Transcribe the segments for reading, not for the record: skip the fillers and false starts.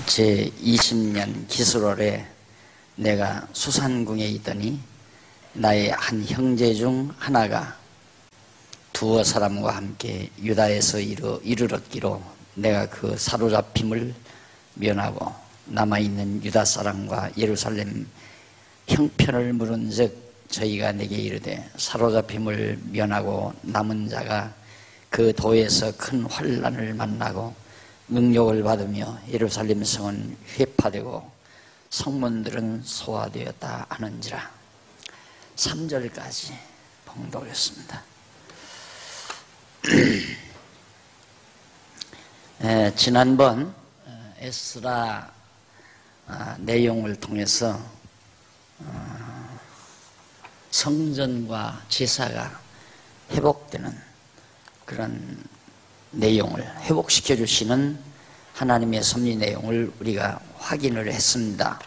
제 20년 기술월에 내가 수산궁에 있더니 나의 한 형제 중 하나가 두어 사람과 함께 유다에서 이르렀기로 내가 그 사로잡힘을 면하고 남아있는 유다 사람과 예루살렘 형편을 물은즉 저희가 내게 이르되 사로잡힘을 면하고 남은 자가 그 도에서 큰 환난을 만나고 능욕을 받으며 예루살렘 성은 회파되고 성문들은 소화되었다 하는지라. 3절까지 봉독했습니다. 지난번 에스라 내용을 통해서 성전과 제사가 회복되는 그런 내용을 회복시켜 주시는 하나님의 섭리 내용을 우리가 확인을 했습니다.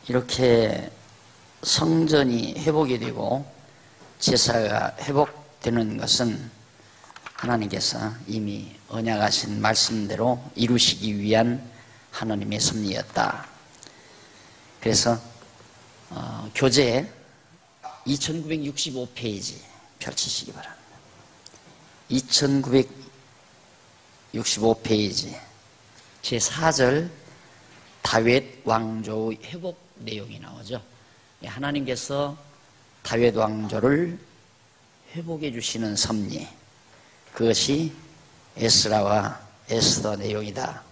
이렇게 성전이 회복이 되고 제사가 회복되는 것은 하나님께서 이미 언약하신 말씀대로 이루시기 위한 하나님의 섭리였다. 그래서 교재 2965페이지 펼치시기 바랍니다. 2965페이지 제4절 다윗 왕조의 회복 내용이 나오죠. 하나님께서 다윗 왕조를 회복해 주시는 섭리, 그것이 에스라와 에스더 내용이다.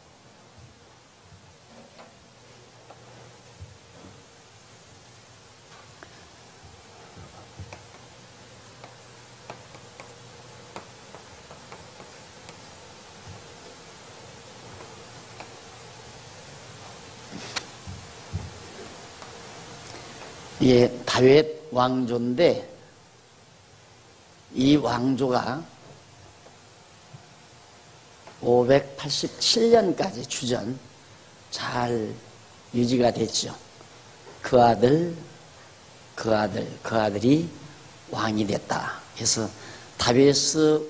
예, 다윗 왕조인데 이 왕조가 587년까지 주전 잘 유지가 됐죠. 그 아들이 왕이 됐다. 그래서 다윗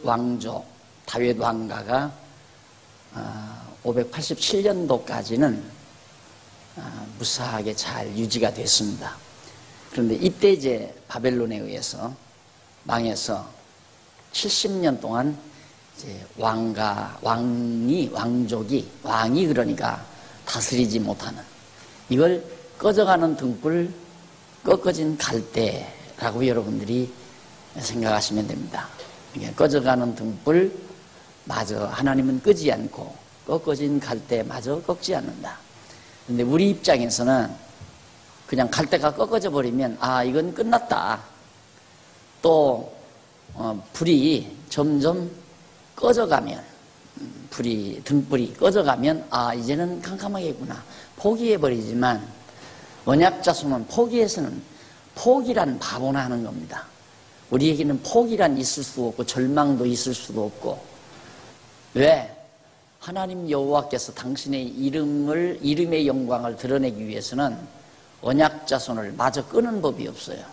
왕조, 다윗 왕가가 587년도까지는 무사하게 잘 유지가 됐습니다. 그런데 이때 이제 바벨론에 의해서 망해서 70년 동안 이제 왕족이 그러니까 다스리지 못하는, 이걸 꺼져가는 등불, 꺾어진 갈대라고 여러분들이 생각하시면 됩니다. 이게 꺼져가는 등불 마저 하나님은 끄지 않고 꺾어진 갈대 마저 꺾지 않는다. 근데 우리 입장에서는 그냥 갈대가 꺾어져 버리면 이건 끝났다. 또 불이 점점 꺼져가면, 등불이 꺼져가면 이제는 캄캄하겠구나 포기해버리지만, 언약자손은 포기해서는 포기란 바보나 하는 겁니다. 우리에게는 포기란 있을 수 없고 절망도 있을 수도 없고. 왜? 하나님 여호와께서 당신의 이름의 영광을 드러내기 위해서는 언약자손을 마저 끄는 법이 없어요.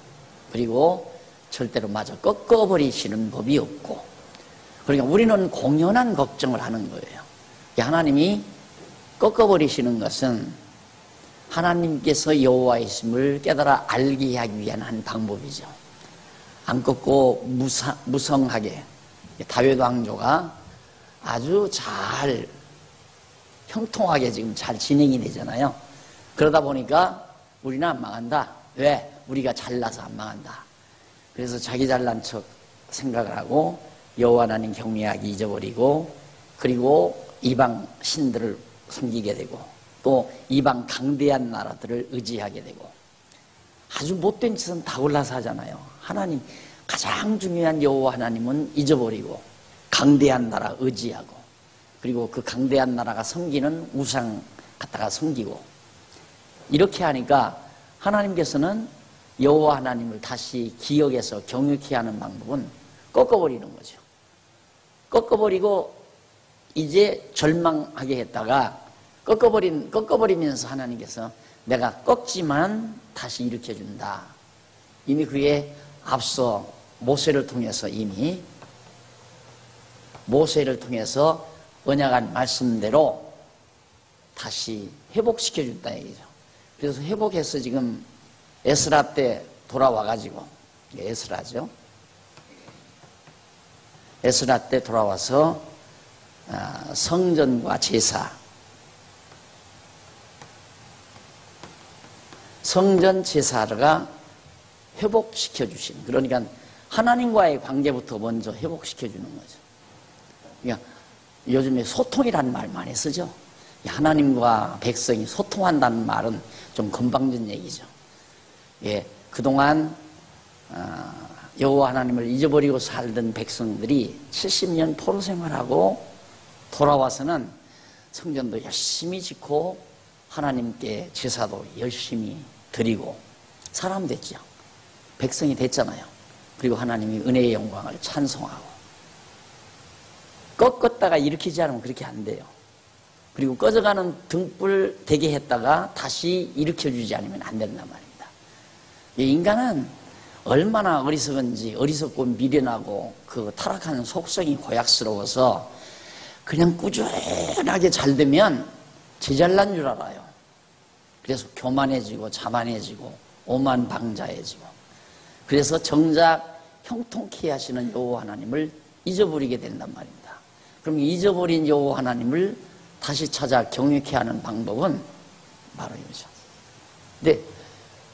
그리고 절대로 마저 꺾어버리시는 법이 없고. 그러니까 우리는 공연한 걱정을 하는 거예요. 하나님이 꺾어버리시는 것은 하나님께서 여호와이심을 깨달아 알게 하기 위한 한 방법이죠. 안 꺾고 무성하게 다윗 왕조가 아주 잘 형통하게 지금 잘 진행이 되잖아요. 그러다 보니까 우리는 안 망한다. 왜? 우리가 잘나서 안 망한다. 그래서 자기 잘난 척 생각을 하고 여호와 하나님 경외하기 잊어버리고, 그리고 이방 신들을 섬기게 되고, 또 이방 강대한 나라들을 의지하게 되고, 아주 못된 짓은 다 올라서 하잖아요. 하나님 가장 중요한 여호와 하나님은 잊어버리고 강대한 나라 의지하고, 그리고 그 강대한 나라가 섬기는 우상 갖다가 섬기고, 이렇게 하니까 하나님께서는 여호와 하나님을 다시 기억해서 경외케 하는 방법은 꺾어버리는 거죠. 꺾어버리고 이제 절망하게 했다가 꺾어버리면서 하나님께서 내가 꺾지만 다시 일으켜준다. 이미 그에 앞서 모세를 통해서 언약한 말씀대로 다시 회복시켜 준다 얘기죠. 그래서 회복해서 지금 에스라 때 돌아와가지고, 에스라죠. 에스라 때 돌아와서 성전과 제사, 성전 제사가 회복시켜 주신, 그러니까 하나님과의 관계부터 먼저 회복시켜 주는 거죠. 그러니까 요즘에 소통이라는 말 많이 쓰죠. 하나님과 백성이 소통한다는 말은 좀 건방진 얘기죠. 예, 그동안 여호와 하나님을 잊어버리고 살던 백성들이 70년 포로 생활하고 돌아와서는 성전도 열심히 짓고 하나님께 제사도 열심히 드리고 사람 됐죠. 백성이 됐잖아요. 그리고 하나님이 은혜의 영광을 찬송하고, 꺾었다가 일으키지 않으면 그렇게 안 돼요. 그리고 꺼져가는 등불 되게 했다가 다시 일으켜주지 않으면 안 된단 말입니다. 인간은 얼마나 어리석은지, 어리석고 미련하고 그 타락한 속성이 고약스러워서 그냥 꾸준하게 잘 되면 제잘난 줄 알아요. 그래서 교만해지고 자만해지고 오만방자해지고, 그래서 정작 형통케 하시는 여호와 하나님을 잊어버리게 된단 말입니다. 그럼 잊어버린 여호와 하나님을 다시 찾아 경외케 하는 방법은 바로 이거죠. 근데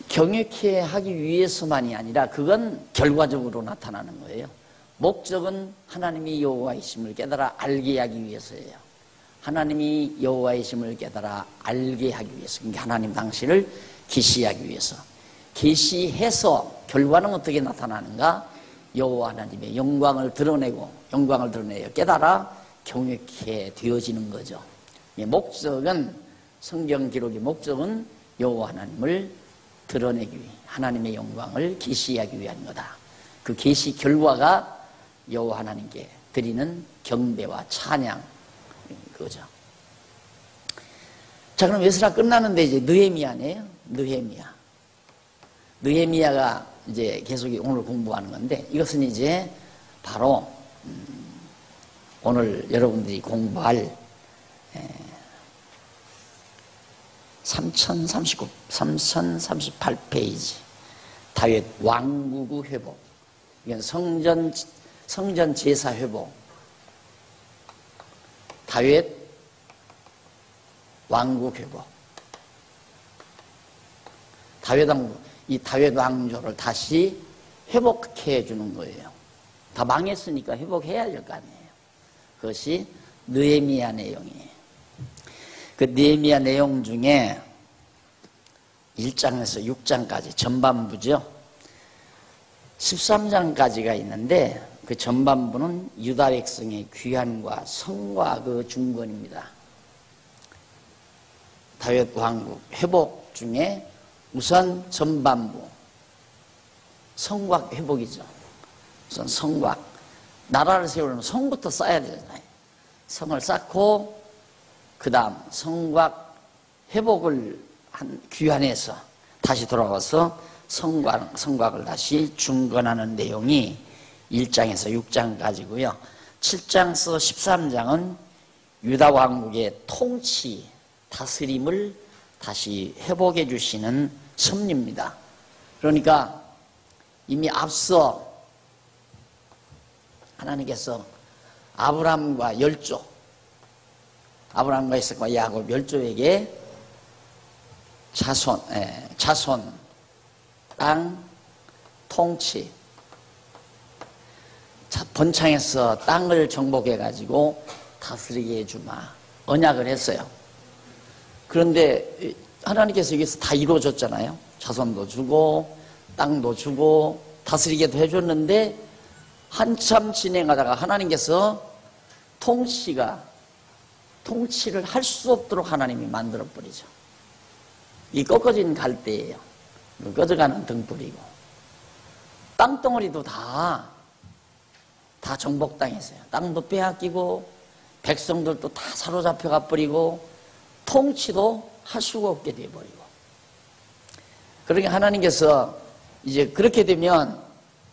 경외케 하기 위해서만이 아니라 그건 결과적으로 나타나는 거예요. 목적은 하나님이 여호와이심을 깨달아 알게 하기 위해서예요. 하나님이 여호와이심을 깨달아 알게 하기 위해서, 그러니까 하나님 당신을 계시하기 위해서. 계시해서 결과는 어떻게 나타나는가? 여호와 하나님의 영광을 드러내고, 영광을 드러내어 깨달아 경외케 되어지는 거죠. 목적은, 성경 기록의 목적은 여호와 하나님을 드러내기 위해, 하나님의 영광을 계시하기 위한 거다. 그 계시 결과가 여호와 하나님께 드리는 경배와 찬양, 그거죠. 자, 그럼 에스라 끝나는데 이제 느헤미야네요. 느헤미야가 이제 계속 오늘 공부하는 건데, 이것은 이제 바로 오늘 여러분들이 공부할 3038페이지 다윗 왕국의 회복, 이건 성전 제사 회복, 다윗 왕국 회복, 이 다윗 왕조를 다시 회복해 주는 거예요. 다 망했으니까 회복해야 될 거 아니에요. 그것이 느헤미야 내용이에요. 그 느헤미야 내용 중에 1장에서 6장까지 전반부죠. 13장까지가 있는데 그 전반부는 유다 백성의 귀환과 성과 그 중건입니다. 다윗 왕국 회복 중에 우선 전반부 성곽 회복이죠. 우선 성곽, 나라를 세우려면 성부터 쌓아야 되잖아요. 성을 쌓고 그 다음 성곽 회복을 귀환해서 다시 돌아와서 성곽을 다시 중건하는 내용이 1장에서 6장까지고요. 7장에서 13장은 유다 왕국의 통치, 다스림을 다시 회복해 주시는 섭리입니다. 그러니까 이미 앞서 하나님께서 아브람과 아브람과 이삭과 야곱 열조에게 자손, 땅, 통치, 번창해서 땅을 정복해가지고 다스리게 해주마 언약을 했어요. 그런데 하나님께서 여기서 다 이루어졌잖아요. 자손도 주고 땅도 주고 다스리게도 해줬는데 한참 진행하다가 하나님께서 통치를 할 수 없도록 하나님이 만들어버리죠. 이 꺾어진 갈대예요. 꺼져가는 등불이고 땅덩어리도 다 정복당했어요. 땅도 빼앗기고 백성들도 다 사로잡혀가 버리고 통치도 할 수가 없게 돼버리고, 그러니까 하나님께서 이제 그렇게 되면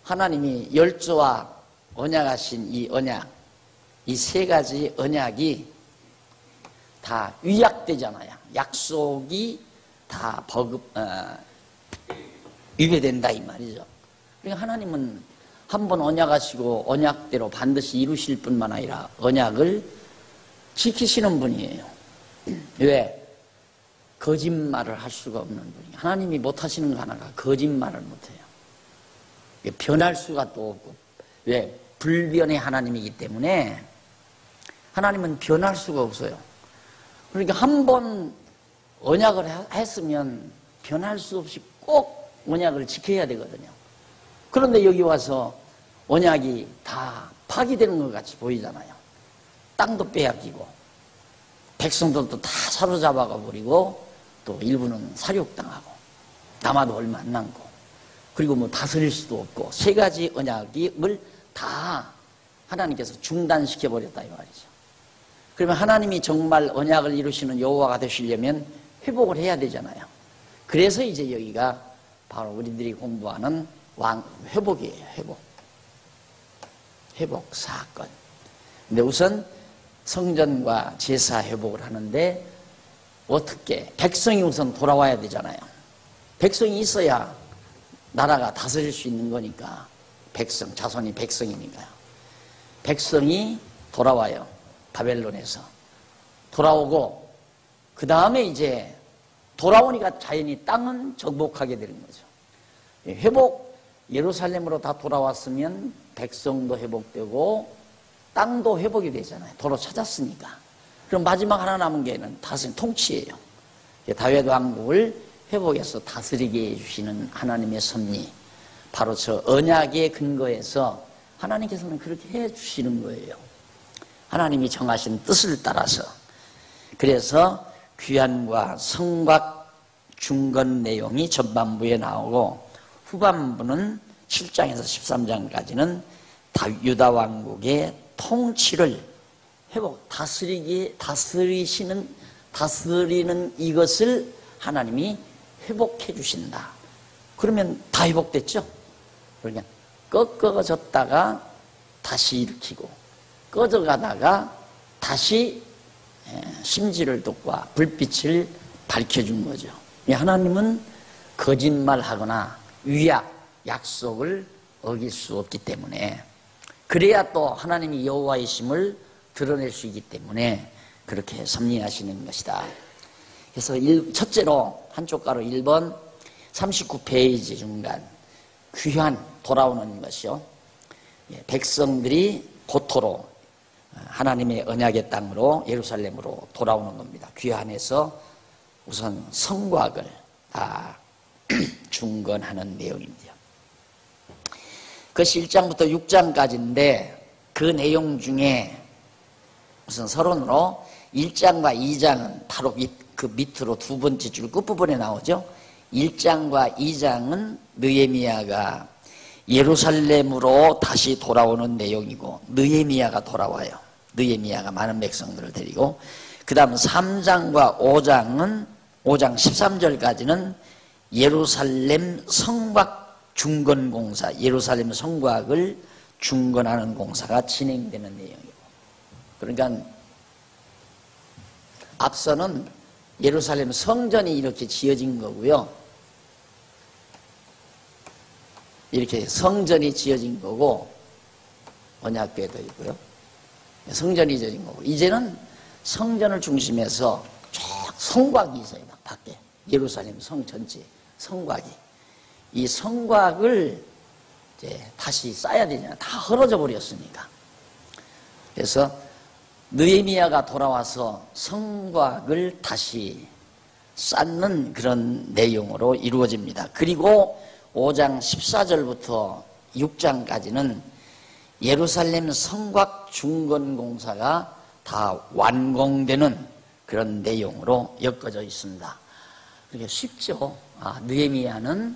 하나님이 열조와 언약하신 이 언약, 이 세 가지 언약이 다 위약되잖아요. 약속이 다 위배된다 이 말이죠. 그러니까 하나님은 한 번 언약하시고 언약대로 반드시 이루실 뿐만 아니라 언약을 지키시는 분이에요. 왜? 거짓말을 할 수가 없는 분이에요. 하나님이 못하시는 거 하나가 거짓말을 못해요. 변할 수가 또 없고. 왜? 불변의 하나님이기 때문에 하나님은 변할 수가 없어요. 그러니까 한 번 언약을 했으면 변할 수 없이 꼭 언약을 지켜야 되거든요. 그런데 여기 와서 언약이 다 파기되는 것 같이 보이잖아요. 땅도 빼앗기고 백성들도 다 사로잡아가 버리고 또 일부는 사륙당하고 남아도 얼마 안 남고 그리고 뭐 다스릴 수도 없고 세 가지 언약을 다 하나님께서 중단시켜 버렸다 이 말이죠. 그러면 하나님이 정말 언약을 이루시는 여호와가 되시려면 회복을 해야 되잖아요. 그래서 이제 여기가 바로 우리들이 공부하는 회복이에요. 회복 사건. 근데 우선 성전과 제사 회복을 하는데 어떻게? 백성이 우선 돌아와야 되잖아요. 백성이 있어야 나라가 다스릴 수 있는 거니까. 자손이 백성이니까요. 백성이 돌아와요. 바벨론에서. 돌아오고 그 다음에 이제 돌아오니까 자연히 땅은 정복하게 되는 거죠. 예루살렘으로 다 돌아왔으면 백성도 회복되고 땅도 회복이 되잖아요. 도로 찾았으니까. 그럼 마지막 하나 남은 게는 다스린 통치예요. 다윗 왕국을 회복해서 다스리게 해주시는 하나님의 섭리. 바로 저 언약의 근거에서 하나님께서는 그렇게 해주시는 거예요. 하나님이 정하신 뜻을 따라서. 그래서 귀환과 성곽 중건 내용이 전반부에 나오고 후반부는 7장에서 13장까지는 유다 왕국의 통치를 다스리는 이것을 하나님이 회복해 주신다. 그러면 다 회복됐죠? 그러니까 꺾어졌다가 다시 일으키고 꺼져가다가 다시 심지를 돋과 불빛을 밝혀준 거죠. 하나님은 거짓말하거나 약속을 어길 수 없기 때문에 그래야 또 하나님이 여호와이심을 드러낼 수 있기 때문에 그렇게 섭리하시는 것이다. 그래서 첫째로 한쪽 가로 1번 39페이지 중간 귀환 돌아오는 것이요. 백성들이 고토로 하나님의 언약의 땅으로 예루살렘으로 돌아오는 겁니다. 귀환해서 우선 성곽을 다 중건하는 내용입니다. 그것이 1장부터 6장까지인데 그 내용 중에 우선 서론으로 1장과 2장은 바로 그 밑으로 두 번째 줄 끝부분에 나오죠. 1장과 2장은 느헤미야가 예루살렘으로 다시 돌아오는 내용이고 느헤미야가 돌아와요. 느헤미야가 많은 백성들을 데리고 그 다음 3장과 5장 13절까지는 예루살렘 성곽 중건공사, 예루살렘 성곽을 중건하는 공사가 진행되는 내용이고, 그러니까 앞서는 예루살렘 성전이 이렇게 지어진 거고요. 이렇게 성전이 지어진 거고, 언약궤도 있고요. 성전이 지어진 거고, 이제는 성전을 중심해서 쫙 성곽이 있어요. 막 밖에. 예루살렘 성 전체 성곽이. 이 성곽을 이제 다시 쌓아야 되잖아요. 다 헐어져 버렸으니까. 그래서 느헤미야가 돌아와서 성곽을 다시 쌓는 그런 내용으로 이루어집니다. 그리고 5장 14절부터 6장까지는 예루살렘 성곽 중건 공사가 다 완공되는 그런 내용으로 엮어져 있습니다. 그게 쉽죠. 느헤미야는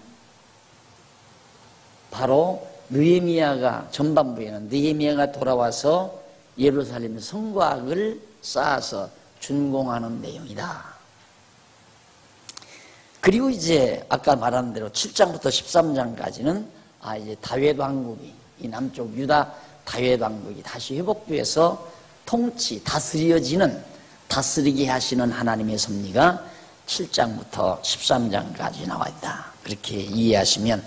바로 느헤미야가 전반부에는 느헤미야가 돌아와서 예루살렘 성곽을 쌓아서 준공하는 내용이다. 그리고 이제 아까 말한 대로 7장부터 13장까지는 이제 다윗 왕국이 이 남쪽 유다 다윗 왕국이 다시 회복돼서 통치, 다스리게 하시는 하나님의 섭리가 7장부터 13장까지 나와 있다. 그렇게 이해하시면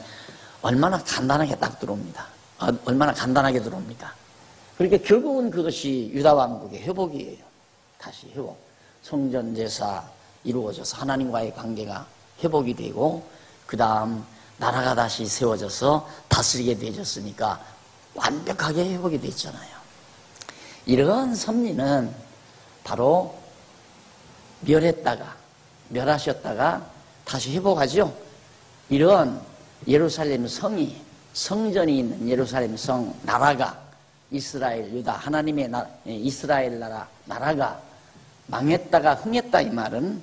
얼마나 간단하게 딱 들어옵니다. 얼마나 간단하게 들어옵니까? 그러니까 결국은 그것이 유다왕국의 회복이에요. 다시 회복. 성전 제사 이루어져서 하나님과의 관계가 회복이 되고 그 다음 나라가 다시 세워져서 다스리게 되어졌으니까 완벽하게 회복이 됐잖아요. 이런 섭리는 바로 멸하셨다가 다시 회복하죠. 이런 예루살렘 성이, 성전이 있는 예루살렘 성 나라가, 이스라엘 유다 하나님의 이스라엘 나라가 망했다가 흥했다, 이 말은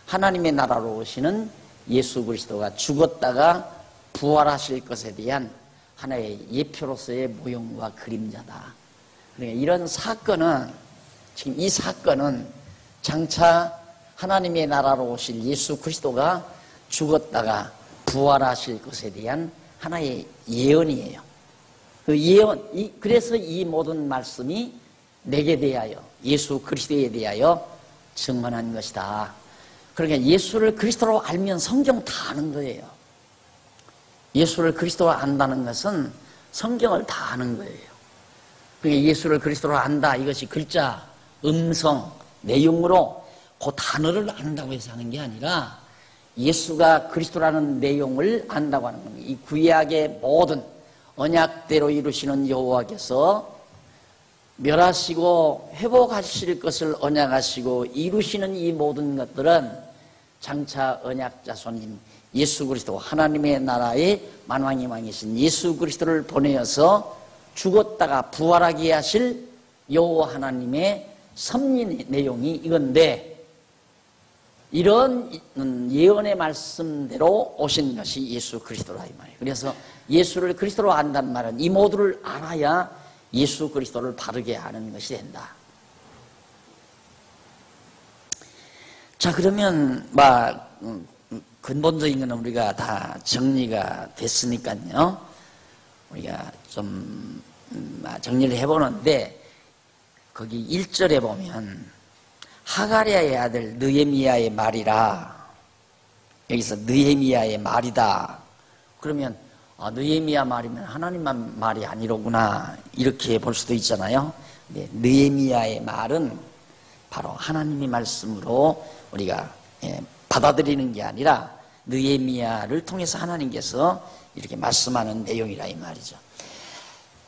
하나님의 나라로 오시는 예수 그리스도가 죽었다가 부활하실 것에 대한 하나의 예표로서의 모형과 그림자다. 그러니까 이런 사건은, 지금 이 사건은 장차 하나님의 나라로 오실 예수 그리스도가 죽었다가 부활하실 것에 대한 하나의 예언이에요. 그 예언, 그래서 이 모든 말씀이 내게 대하여, 예수 그리스도에 대하여 증언한 것이다. 그러니까 예수를 그리스도로 알면 성경 다 아는 거예요. 예수를 그리스도로 안다는 것은 성경을 다 아는 거예요. 그러니까 예수를 그리스도로 안다, 이것이 글자, 음성, 내용으로 그 단어를 안다고 해서 하는 게 아니라 예수가 그리스도라는 내용을 안다고 하는 겁니다. 이 구약의 모든 언약대로 이루시는 여호와께서 멸하시고 회복하실 것을 언약하시고 이루시는 이 모든 것들은 장차 언약자손인 예수 그리스도, 하나님의 나라의 만왕의 왕이신 예수 그리스도를 보내어서 죽었다가 부활하게 하실 여호와 하나님의 섭리 내용이 이건데, 이런 예언의 말씀대로 오신 것이 예수 그리스도라 이 말이에요. 그래서 예수를 그리스도로 안다는 말은 이 모두를 알아야 예수 그리스도를 바르게 아는 것이 된다. 자, 그러면 근본적인 건 우리가 다 정리가 됐으니까요. 우리가 좀 정리를 해보는데, 거기 1절에 보면 하가랴의 아들 느헤미야의 말이라, 여기서 느헤미야의 말이다. 그러면 느헤미야 말이면 하나님만 말이 아니로구나, 이렇게 볼 수도 있잖아요. 네, 느헤미야의 말은 바로 하나님의 말씀으로 우리가 받아들이는 게 아니라 느헤미야를 통해서 하나님께서 이렇게 말씀하는 내용이라 이 말이죠.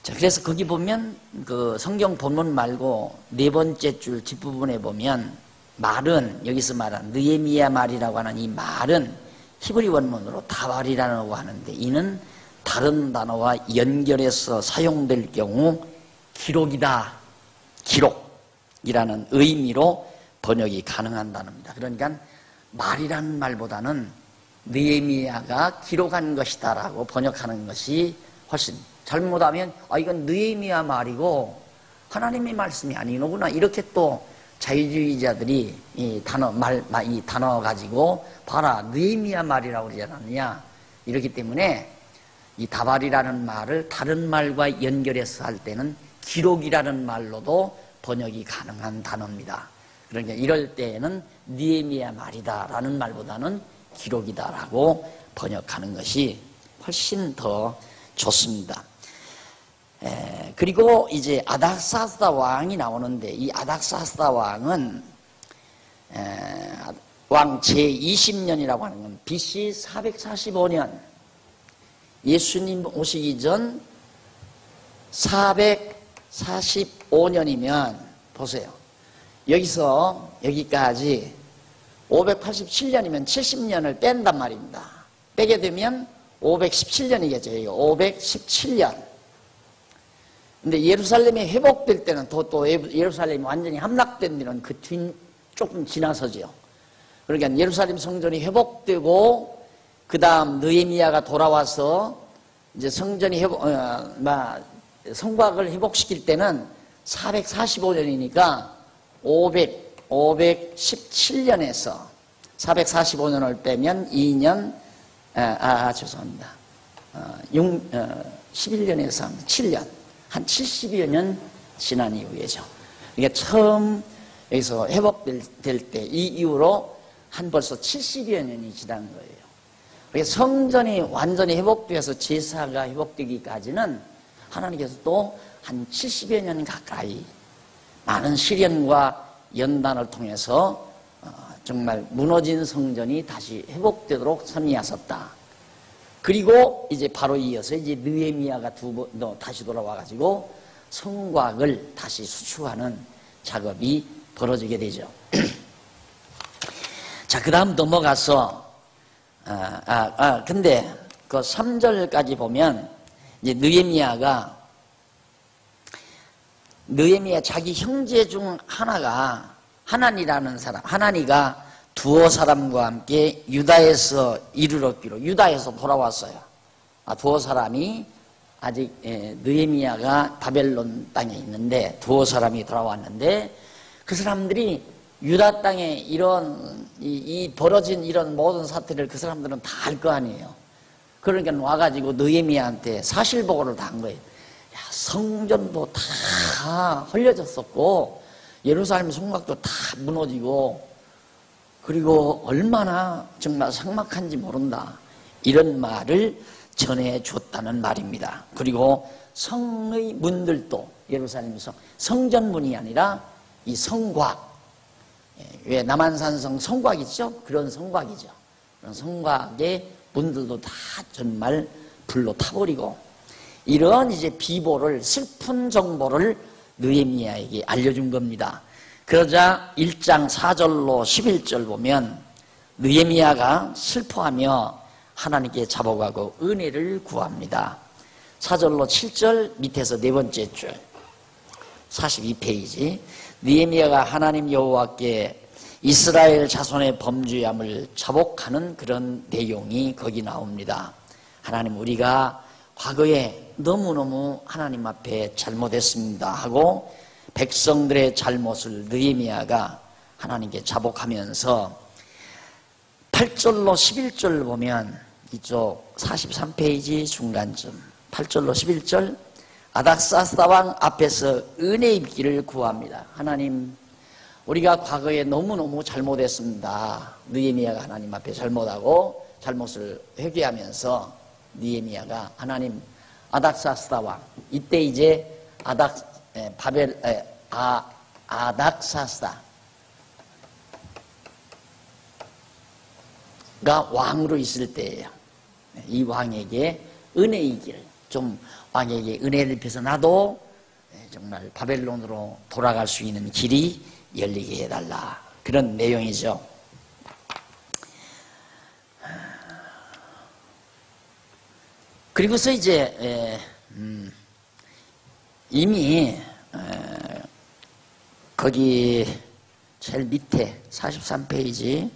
자, 그래서 거기 보면 그 성경 본문 말고 네 번째 줄 뒷부분에 보면 말은, 여기서 말한 느헤미야 말이라고 하는 이 말은 히브리 원문으로 다발이라고 하는데, 이는 다른 단어와 연결해서 사용될 경우 기록이다, 기록이라는 의미로 번역이 가능한 단어입니다. 그러니까 말이라는 말보다는 느헤미야가 기록한 것이다 라고 번역하는 것이 훨씬, 잘못하면 이건 느헤미야 말이고 하나님의 말씀이 아니구나, 이렇게 또 자유주의자들이 이 단어 가지고 봐라, 느헤미야 말이라고 그러지 않느냐, 이렇기 때문에 이 다발이라는 말을 다른 말과 연결해서 할 때는 기록이라는 말로도 번역이 가능한 단어입니다. 그러니까 이럴 때에는 느헤미야 말이다라는 말보다는 기록이다라고 번역하는 것이 훨씬 더 좋습니다. 그리고 이제 아닥사스다 왕이 나오는데, 이 아닥사스다 왕은 왕 제20년이라고 하는 건 BC 445년, 예수님 오시기 전 445년이면 보세요. 여기서 여기까지 587년이면 70년을 뺀단 말입니다. 빼게 되면 517년이겠죠. 517년. 근데 예루살렘이 회복될 때는 또 예루살렘이 완전히 함락된 데는 그 뒤 조금 지나서죠. 그러니까 예루살렘 성전이 회복되고 그 다음 느헤미야가 돌아와서 이제 성전이 성곽을 회복시킬 때는 445년이니까 517년에서 445년을 빼면 2년, 죄송합니다. 11년에서 7년. 한 70여 년 지난 이후에죠. 이게 처음 여기서 회복될 때 이 이후로 한 벌써 70여 년이 지난 거예요. 그래서 성전이 완전히 회복되어서 제사가 회복되기까지는 하나님께서 또 한 70여 년 가까이 많은 시련과 연단을 통해서 정말 무너진 성전이 다시 회복되도록 섭리하셨다. 그리고 이제 바로 이어서 이제 느헤미야가 다시 돌아와가지고 성곽을 다시 수축하는 작업이 벌어지게 되죠. 자, 그 다음 넘어가서, 근데 그 3절까지 보면 이제 느헤미야 자기 형제 중 하나가 하나니라는 사람, 하나니가 두어 사람과 함께 유다에서 이르렀기로, 유다에서 돌아왔어요. 두어 사람이 아직 느헤미야가 바벨론 땅에 있는데 두어 사람이 돌아왔는데 그 사람들이 유다 땅에 이 벌어진 이런 모든 사태를 그 사람들은 다 알 거 아니에요. 그러니까 와가지고 느헤미야한테 사실보고를 다 한 거예요. 야, 성전도 다 헐려졌었고 예루살렘 성곽도 다 무너지고 그리고 얼마나 정말 삭막한지 모른다. 이런 말을 전해줬다는 말입니다. 그리고 성의 문들도 예루살렘 성전문이 아니라 이 성곽, 왜 남한산성 성곽 있죠? 그런 성곽이죠. 그런 성곽의 문들도 다 정말 불로 타버리고 이런 이제 비보를 슬픈 정보를 느헤미야에게 알려준 겁니다. 그러자 1장 4절로 11절 보면 느헤미야가 슬퍼하며 하나님께 자복하고 은혜를 구합니다. 4절로 7절 밑에서 네 번째 줄 42페이지 느헤미야가 하나님 여호와께 이스라엘 자손의 범죄함을 자복하는 그런 내용이 거기 나옵니다. 하나님, 우리가 과거에 너무너무 하나님 앞에 잘못했습니다 하고 백성들의 잘못을 느헤미야가 하나님께 자복하면서 8절로 11절 보면 이쪽 43페이지 중간쯤 8절로 11절 아닥사스다 왕 앞에서 은혜 입기를 구합니다. 하나님, 우리가 과거에 너무너무 잘못했습니다. 느헤미야가 하나님 앞에 잘못하고 잘못을 회개하면서 느헤미야가 하나님, 아닥사스다 왕, 이때 이제 아닥사스다가 왕으로 있을 때예요. 이 왕에게 은혜이기를, 좀 왕에게 은혜를 베서 나도 정말 바벨론으로 돌아갈 수 있는 길이 열리게 해달라. 그런 내용이죠. 그리고서 이제 이미 거기 제일 밑에 43페이지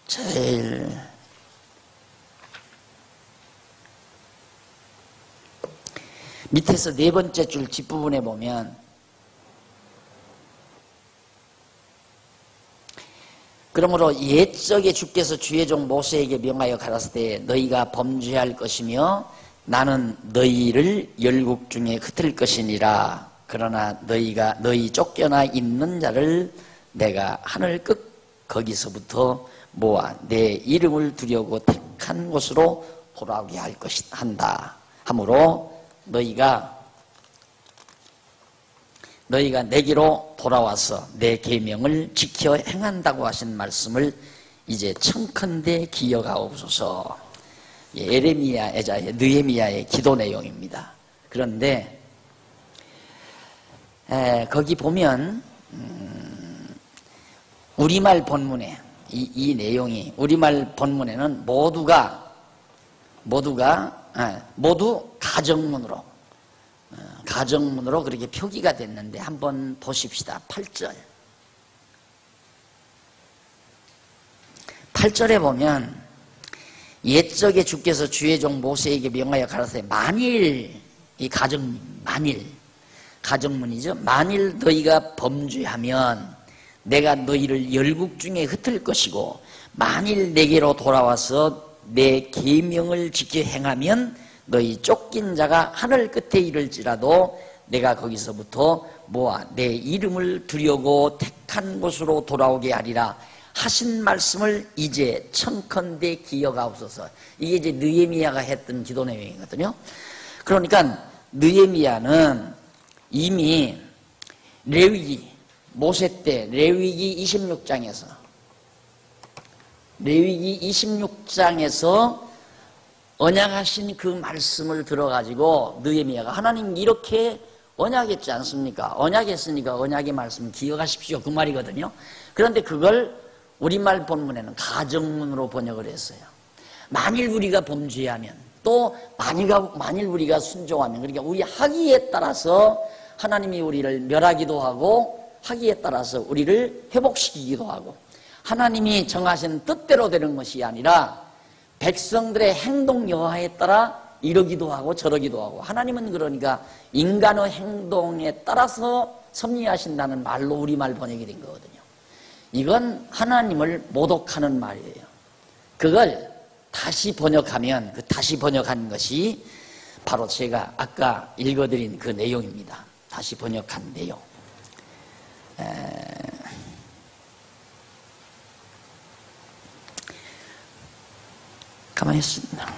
제일 밑에서 네 번째 줄 뒷부분에 보면 그러므로 옛적에 주께서 주의 종 모세에게 명하여 가라사대 너희가 범죄할 것이며 나는 너희를 열국 중에 흩을 것이니라. 그러나 너희 쫓겨나 있는 자를 내가 하늘 끝 거기서부터 모아 내 이름을 두려고 택한 곳으로 돌아오게 한다. 하므로 너희가 내게로 돌아와서 내 계명을 지켜 행한다고 하신 말씀을 이제 청컨대 기억하옵소서. 느헤미야의 기도 내용입니다. 그런데 거기 보면 우리말 본문에 이 내용이 우리말 본문에는 모두 가정문으로 그렇게 표기가 됐는데 한번 보십시다. 8절에 보면 옛적에 주께서 주의 종 모세에게 명하여 가라사대 만일 이 가정문이죠. 만일 너희가 범죄하면 내가 너희를 열국 중에 흩을 것이고 만일 내게로 돌아와서 내 계명을 지켜 행하면 너희 쫓긴 자가 하늘 끝에 이를지라도 내가 거기서부터 모아 내 이름을 두려고 택한 곳으로 돌아오게 하리라 하신 말씀을 이제 청컨대 기억하옵소서. 이게 이제 느헤미야가 했던 기도 내용이거든요. 그러니까 느헤미야는 이미 레위기 모세 때 레위기 26장에서 언약하신 그 말씀을 들어가지고 느헤미야가 하나님 이렇게 언약했지 않습니까? 언약했으니까 언약의 말씀 기억하십시오 그 말이거든요. 그런데 그걸 우리말 본문에는 가정문으로 번역을 했어요. 만일 우리가 범죄하면 또 만일 우리가 순종하면, 그러니까 우리 학위에 따라서 하나님이 우리를 멸하기도 하고 학위에 따라서 우리를 회복시키기도 하고, 하나님이 정하신 뜻대로 되는 것이 아니라 백성들의 행동 여하에 따라 이러기도 하고 저러기도 하고, 하나님은 그러니까 인간의 행동에 따라서 섭리하신다는 말로 우리말 번역이 된 거거든요. 이건 하나님을 모독하는 말이에요. 그걸 다시 번역하면 그 다시 번역한 것이 바로 제가 아까 읽어드린 그 내용입니다. 다시 번역한 내용. 가만히 있습니다.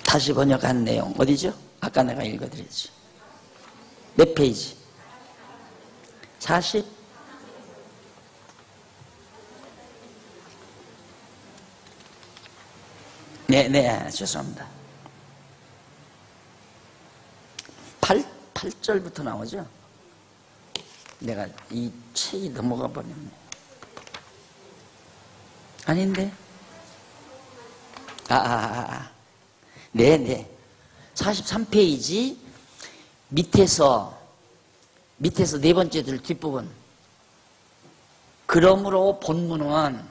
다시 번역한 내용 어디죠? 아까 내가 읽어드렸지. 몇 페이지? 40? 네, 죄송합니다. 8절부터 나오죠? 내가 이 책이 넘어가 버렸네. 아닌데? 네. 43페이지 밑에서 네 번째 줄 뒷부분. 그러므로 본문은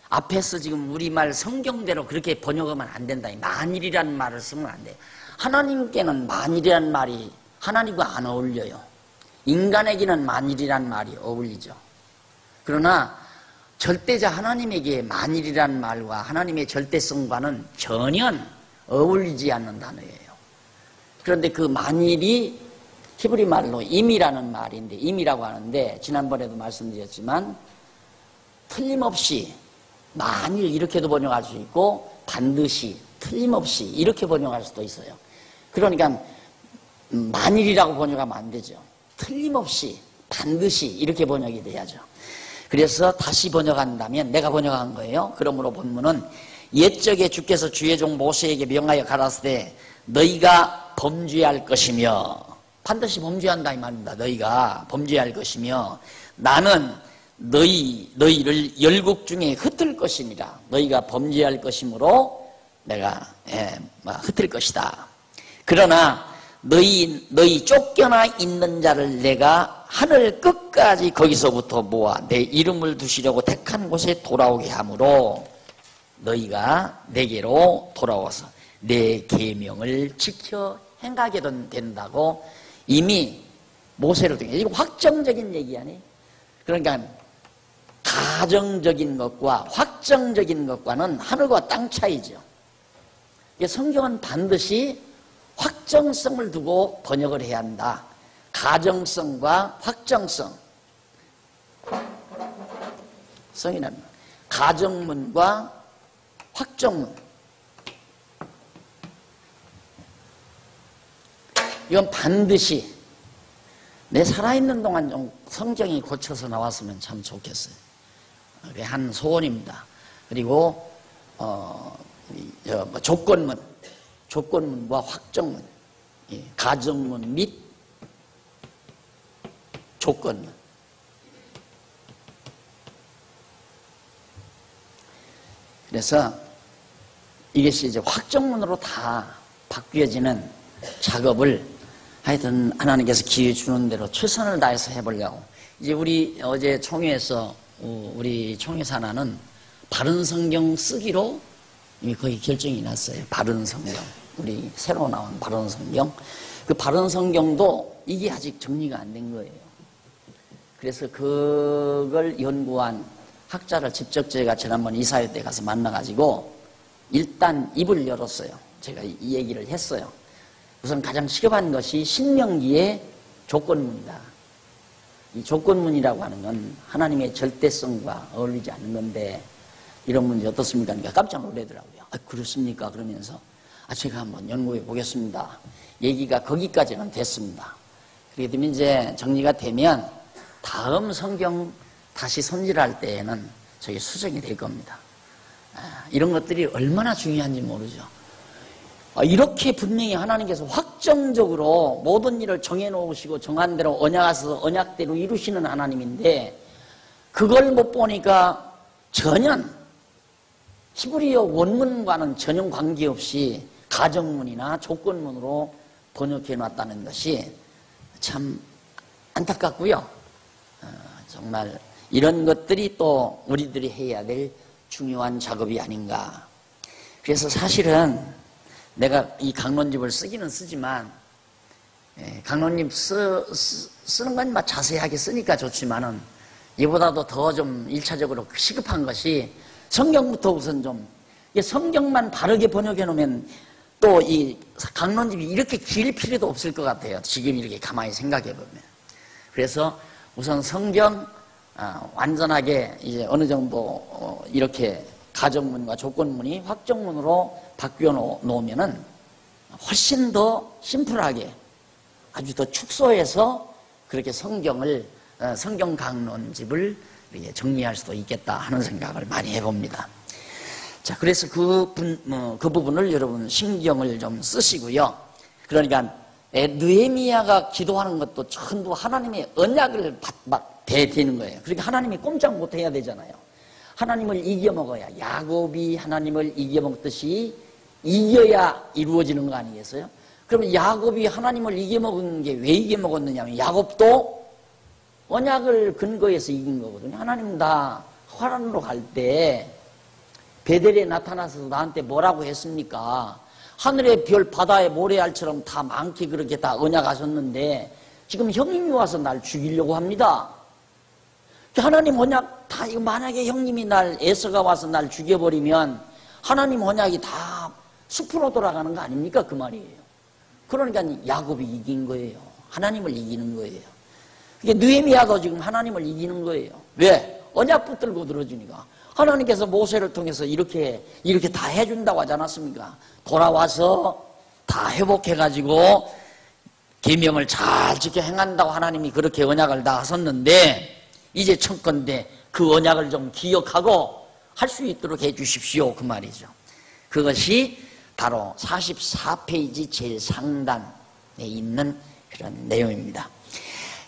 앞에서 지금 우리말 성경대로 그렇게 번역하면 안 된다. 만일이라는 말을 쓰면 안 돼요. 하나님께는 만일이라는 말이 하나님과 안 어울려요. 인간에게는 만일이라는 말이 어울리죠. 그러나 절대자 하나님에게 만일이라는 말과 하나님의 절대성과는 전혀 어울리지 않는 단어예요. 그런데 그 만일이 히브리 말로 임이라는 말인데, 임이라고 하는데 지난번에도 말씀드렸지만 틀림없이 만일 이렇게도 번역할 수 있고 반드시 틀림없이 이렇게 번역할 수도 있어요. 그러니까 만일이라고 번역하면 안 되죠. 틀림없이 반드시 이렇게 번역이 돼야죠. 그래서 다시 번역한다면 내가 번역한 거예요. 그러므로 본문은 옛적에 주께서 주의 종 모세에게 명하여 가라사대 너희가 범죄할 것이며, 반드시 범죄한다 이 말입니다. 너희가 범죄할 것이며 나는 너희를 열국 중에 흩을 것이니라. 너희가 범죄할 것이므로 내가 흩을 것이다. 그러나 너희 쫓겨나 있는 자를 내가 하늘 끝까지 거기서부터 모아 내 이름을 두시려고 택한 곳에 돌아오게 하므로 너희가 내게로 돌아와서 내 계명을 지켜 행하게 된다고 이미 모세를 통해. 이거 확정적인 얘기 아니에요? 그러니까 가정적인 것과 확정적인 것과는 하늘과 땅 차이죠. 성경은 반드시 확정성을 두고 번역을 해야 한다. 가정성과 확정성. 성이란 가정문과 확정문. 이건 반드시 내 살아있는 동안 좀 성경이 고쳐서 나왔으면 참 좋겠어요. 그게 한 소원입니다. 그리고 조건문과 확정문, 가정문 및 조건문. 그래서 이것이 이제 확정문으로 다 바뀌어지는 작업을 하여튼 하나님께서 기회 주는 대로 최선을 다해서 해보려고. 이제 우리 어제 총회에서 우리 총회사 하나는 바른 성경 쓰기로 이미 거의 결정이 났어요. 바른 성경. 우리 새로 나온 바른 성경. 그 바른 성경도 이게 아직 정리가 안 된 거예요. 그래서 그걸 연구한 학자를 직접 제가 지난번 이사회 때 가서 만나가지고 일단 입을 열었어요. 제가 이 얘기를 했어요. 우선 가장 시급한 것이 신명기의 조건문이다. 이 조건문이라고 하는 건 하나님의 절대성과 어울리지 않는 건데 이런 문제 어떻습니까? 그러니까 깜짝 놀라더라고요. 아, 그렇습니까? 그러면서 제가 한번 연구해 보겠습니다. 얘기가 거기까지는 됐습니다. 그렇게 되면 이제 정리가 되면 다음 성경 다시 손질할 때에는 저게 수정이 될 겁니다. 이런 것들이 얼마나 중요한지 모르죠. 이렇게 분명히 하나님께서 확정적으로 모든 일을 정해놓으시고 정한 대로 언약하셔서 언약대로 이루시는 하나님인데 그걸 못 보니까 전혀 히브리어 원문과는 전혀 관계없이 가정문이나 조건문으로 번역해 놨다는 것이 참 안타깝고요. 정말 이런 것들이 또 우리들이 해야 될 중요한 작업이 아닌가. 그래서 사실은 내가 이 강론집을 쓰기는 쓰지만 강론집 쓰는 건 막 자세하게 쓰니까 좋지만은 이보다도 더 좀 1차적으로 시급한 것이 성경부터 우선 좀 성경만 바르게 번역해 놓으면 또 이 강론집이 이렇게 길 필요도 없을 것 같아요. 지금 이렇게 가만히 생각해 보면. 그래서 우선 성경 완전하게 이제 어느 정도 이렇게 가정문과 조건문이 확정문으로 바뀌어 놓으면은 훨씬 더 심플하게 아주 더 축소해서 그렇게 성경 강론집을 이렇게 정리할 수도 있겠다 하는 생각을 많이 해봅니다. 자, 그래서 그 부분을 여러분 신경을 좀 쓰시고요. 그러니까 느헤미야가 기도하는 것도 전부 하나님의 언약을 대되는 거예요. 그러니까 하나님이 꼼짝 못 해야 되잖아요. 하나님을 이겨먹어야, 야곱이 하나님을 이겨먹듯이 이겨야 이루어지는 거 아니겠어요? 그러면 야곱이 하나님을 이겨먹은 게 왜 이겨먹었느냐 하면 야곱도 언약을 근거해서 이긴 거거든요. 하나님 다 화란으로 갈 때 베델에 나타나서 나한테 뭐라고 했습니까? 하늘의 별, 바다의 모래알처럼 다 많게 그렇게 다 언약하셨는데 지금 형님이 와서 날 죽이려고 합니다. 하나님 언약 다 이거 만약에 형님이 에서가 와서 날 죽여버리면 하나님 언약이 다 숲으로 돌아가는 거 아닙니까? 그 말이에요. 그러니까 야곱이 이긴 거예요. 하나님을 이기는 거예요. 그게 느헤미야도 지금 하나님을 이기는 거예요. 왜? 언약 붙들고 들어주니까. 하나님께서 모세를 통해서 이렇게 다 해준다고 하지 않았습니까? 돌아와서 다 회복해가지고 계명을 잘 지켜 행한다고 하나님이 그렇게 언약을 다 하셨는데 이제 청건대 그 언약을 좀 기억하고 할 수 있도록 해 주십시오. 그 말이죠. 그것이 바로 44페이지 제일 상단에 있는 그런 내용입니다.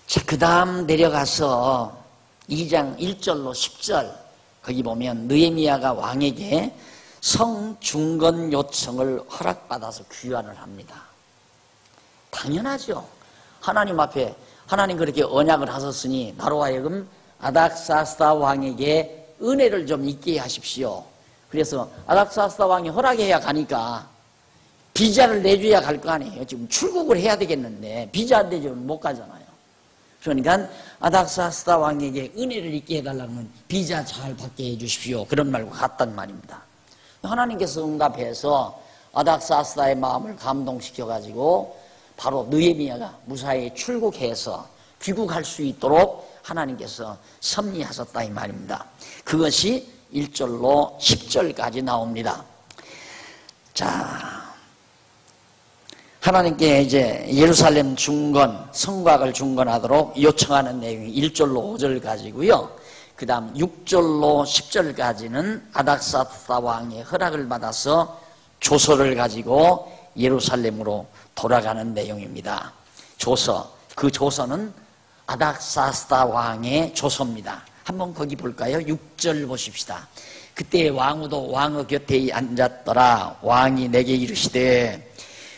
자, 그 다음 내려가서 2장 1절로 10절 거기 보면 느헤미야가 왕에게 성중건 요청을 허락받아서 귀환을 합니다. 당연하죠. 하나님 앞에 하나님 그렇게 언약을 하셨으니 나로 하여금 아닥사스다 왕에게 은혜를 좀 있게 하십시오. 그래서 아닥사스다 왕이 허락해야 가니까 비자를 내줘야 갈 거 아니에요. 지금 출국을 해야 되겠는데 비자 안 내주면 못 가잖아요. 그러니까 아닥사스다 왕에게 은혜를 있게 해달라면 비자 잘 받게 해주십시오. 그런 말고 갔단 말입니다. 하나님께서 응답해서 아닥사스다의 마음을 감동시켜가지고 바로 느헤미야가 무사히 출국해서 귀국할 수 있도록 하나님께서 섭리하셨다 이 말입니다. 그것이 1절로 10절까지 나옵니다. 자, 하나님께 이제 예루살렘 중건, 성곽을 중건하도록 요청하는 내용이 1절로 5절까지고요. 그 다음 6절로 10절까지는 아닥사스다 왕의 허락을 받아서 조서를 가지고 예루살렘으로 돌아가는 내용입니다. 조서, 그 조서는 아닥사스다 왕의 조서입니다. 한번 거기 볼까요? 6절 보십시다. 그때 왕후도 왕의 곁에 앉았더라. 왕이 내게 이르시되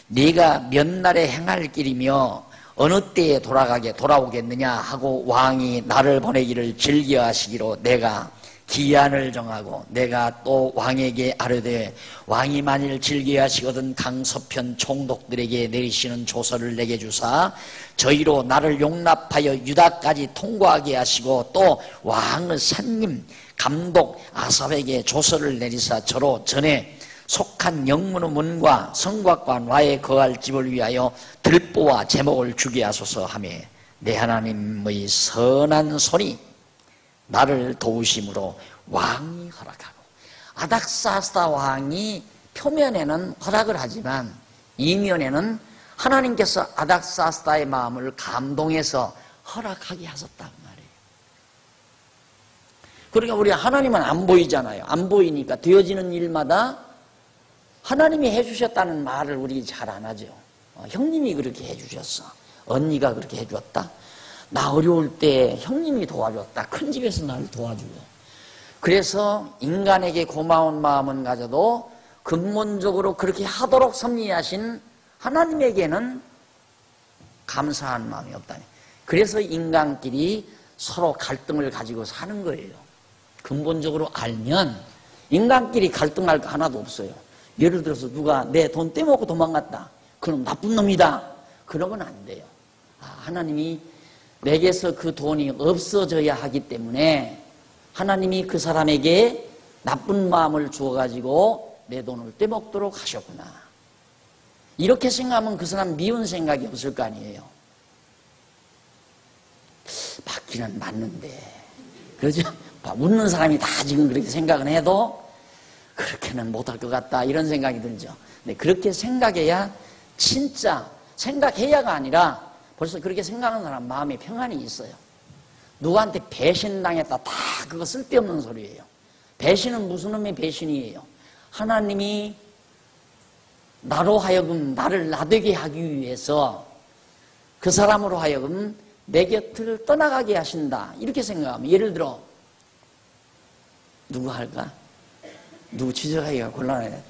네가 몇 날에 행할 길이며 어느 때에 돌아오겠느냐 하고 왕이 나를 보내기를 즐겨하시기로 내가 기한을 정하고 내가 또 왕에게 아뢰되 왕이 만일 즐겨하시거든 강서편 총독들에게 내리시는 조서를 내게 주사 저희로 나를 용납하여 유다까지 통과하게 하시고 또 왕의 산림 감독 아삽에게 조서를 내리사 저로 전에 속한 영문의 문과 성곽과 나의 거할 집을 위하여 들보와 제목을 주게 하소서 하며 내 하나님의 선한 손이 나를 도우심으로 왕이 허락하고, 아닥사스다 왕이 표면에는 허락을 하지만 이면에는 하나님께서 아닥사스다의 마음을 감동해서 허락하게 하셨단 말이에요. 그러니까 우리가 하나님은 안 보이잖아요. 안 보이니까 되어지는 일마다 하나님이 해주셨다는 말을 우리 잘 안 하죠. 형님이 그렇게 해주셨어. 언니가 그렇게 해줬다. 나 어려울 때 형님이 도와줬다. 큰 집에서 나를 도와주고. 그래서 인간에게 고마운 마음은 가져도 근본적으로 그렇게 하도록 섭리하신 하나님에게는 감사한 마음이 없다니. 그래서 인간끼리 서로 갈등을 가지고 사는 거예요. 근본적으로 알면 인간끼리 갈등할 거 하나도 없어요. 예를 들어서 누가 내 돈 떼먹고 도망갔다. 그럼 나쁜 놈이다. 그러면 안 돼요. 하나님이 내게서 그 돈이 없어져야 하기 때문에 하나님이 그 사람에게 나쁜 마음을 주어가지고 내 돈을 떼먹도록 하셨구나. 이렇게 생각하면 그 사람 미운 생각이 없을 거 아니에요. 맞기는 맞는데, 그렇죠? 웃는 사람이 다 지금 그렇게 생각은 해도 그렇게는 못할 것 같다, 이런 생각이 들죠. 근데 그렇게 생각해야, 진짜 생각해야가 아니라 벌써 그렇게 생각하는 사람 마음에 평안이 있어요. 누구한테 배신당했다, 다 그거 쓸데없는 소리예요. 배신은 무슨 놈의 배신이에요? 하나님이 나로 하여금 나를 나되게 하기 위해서 그 사람으로 하여금 내 곁을 떠나가게 하신다, 이렇게 생각하면, 예를 들어 누구 할까? 누구 지적하기가 곤란해.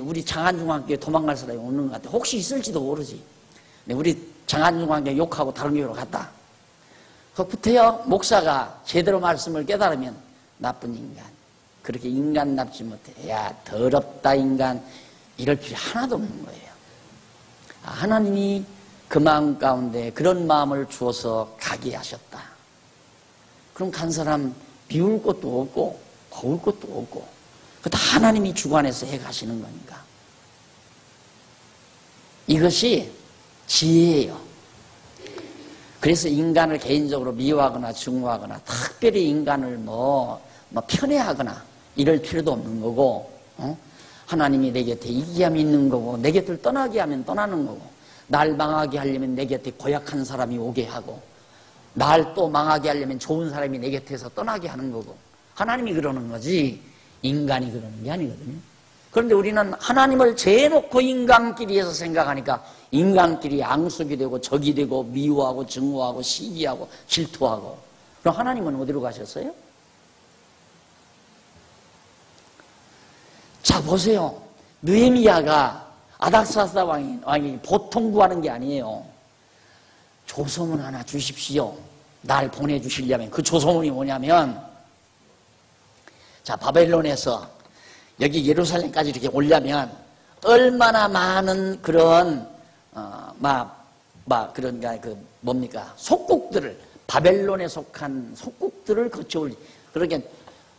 우리 장안중앙교회 도망갈 사람이 없는 것 같아. 혹시 있을지도 모르지. 우리 장안중앙교회 욕하고 다른 교회로 갔다. 그부터요, 목사가 제대로 말씀을 깨달으면 나쁜 인간, 그렇게 인간답지 못해, 야 더럽다 인간, 이럴 필요 하나도 없는 거예요. 하나님이 그 마음 가운데 그런 마음을 주어서 가게 하셨다. 그럼 간 사람 비울 것도 없고 거울 것도 없고, 그 다 하나님이 주관해서 해가시는 거니까. 이것이 지혜예요. 그래서 인간을 개인적으로 미워하거나 증오하거나 특별히 인간을 편애하거나 이럴 필요도 없는 거고, 하나님이 내 곁에 이기게 하면 있는 거고, 내 곁을 떠나게 하면 떠나는 거고, 날 망하게 하려면 내 곁에 고약한 사람이 오게 하고, 날 또 망하게 하려면 좋은 사람이 내 곁에서 떠나게 하는 거고, 하나님이 그러는 거지 인간이 그러는 게 아니거든요. 그런데 우리는 하나님을 재놓고 인간끼리에서 생각하니까 인간끼리 양속이 되고 적이 되고 미워하고 증오하고 시기하고 질투하고. 그럼 하나님은 어디로 가셨어요? 자, 보세요. 느헤미야가 아닥사스다 왕이 보통 구하는 게 아니에요. 조서문 하나 주십시오. 날 보내주시려면. 그 조서문이 뭐냐면, 자, 바벨론에서 여기 예루살렘까지 이렇게 오려면 얼마나 많은 그런 속국들을, 바벨론에 속한 속국들을 거쳐올. 그러니까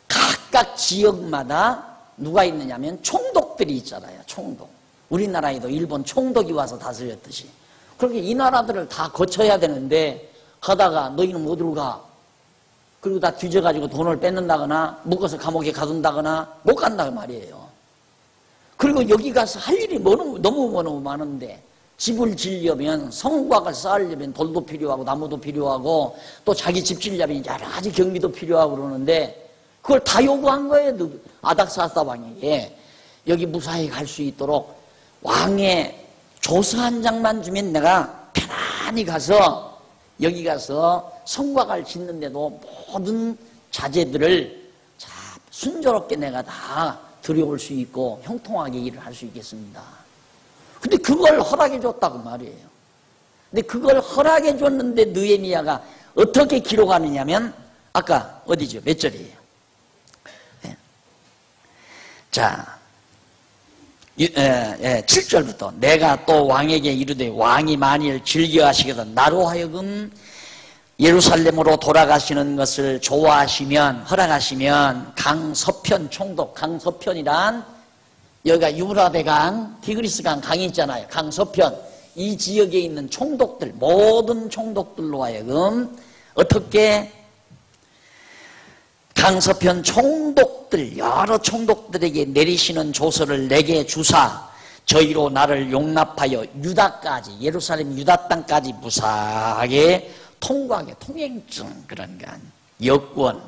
각각 지역마다 누가 있느냐면 총독들이 있잖아요. 총독. 우리나라에도 일본 총독이 와서 다스렸듯이. 그렇게 이 나라들을 다 거쳐야 되는데, 가다가 너희는 어디로 가? 그리고 다 뒤져가지고 돈을 뺏는다거나 묶어서 감옥에 가둔다거나 못 간다고 말이에요. 그리고 여기 가서 할 일이 너무 많은데, 집을 지으려면, 성곽을 쌓으려면 돌도 필요하고 나무도 필요하고 또 자기 집 지으려면 여러 가지 경비도 필요하고 그러는데, 그걸 다 요구한 거예요. 아닥사스다 왕에게. 여기 무사히 갈 수 있도록 왕의 조서 한 장만 주면 내가 편안히 가서 여기 가서 성곽을 짓는데도 모든 자재들을 순조롭게 내가 다 들여올 수 있고 형통하게 일을 할 수 있겠습니다. 근데 그걸 허락해 줬다고 말이에요. 근데 그걸 허락해 줬는데 느헤미야가 어떻게 기록하느냐면, 아까 어디죠? 몇 절이에요? 네. 자, 7절부터 내가 또 왕에게 이르되 왕이 만일 즐겨하시거든 나로 하여금 예루살렘으로 돌아가시는 것을 좋아하시면, 허락하시면 강서편 총독, 강서편이란 여기가 유브라데강, 티그리스강 강이 있잖아요. 강 서편. 이 지역에 있는 총독들, 모든 총독들로 하여금 어떻게 강서편 총독들, 여러 총독들에게 내리시는 조서를 내게 주사 저희로 나를 용납하여 유다까지, 예루살렘 유다 땅까지 무사하게 통과하게, 통행증, 그런 건 여권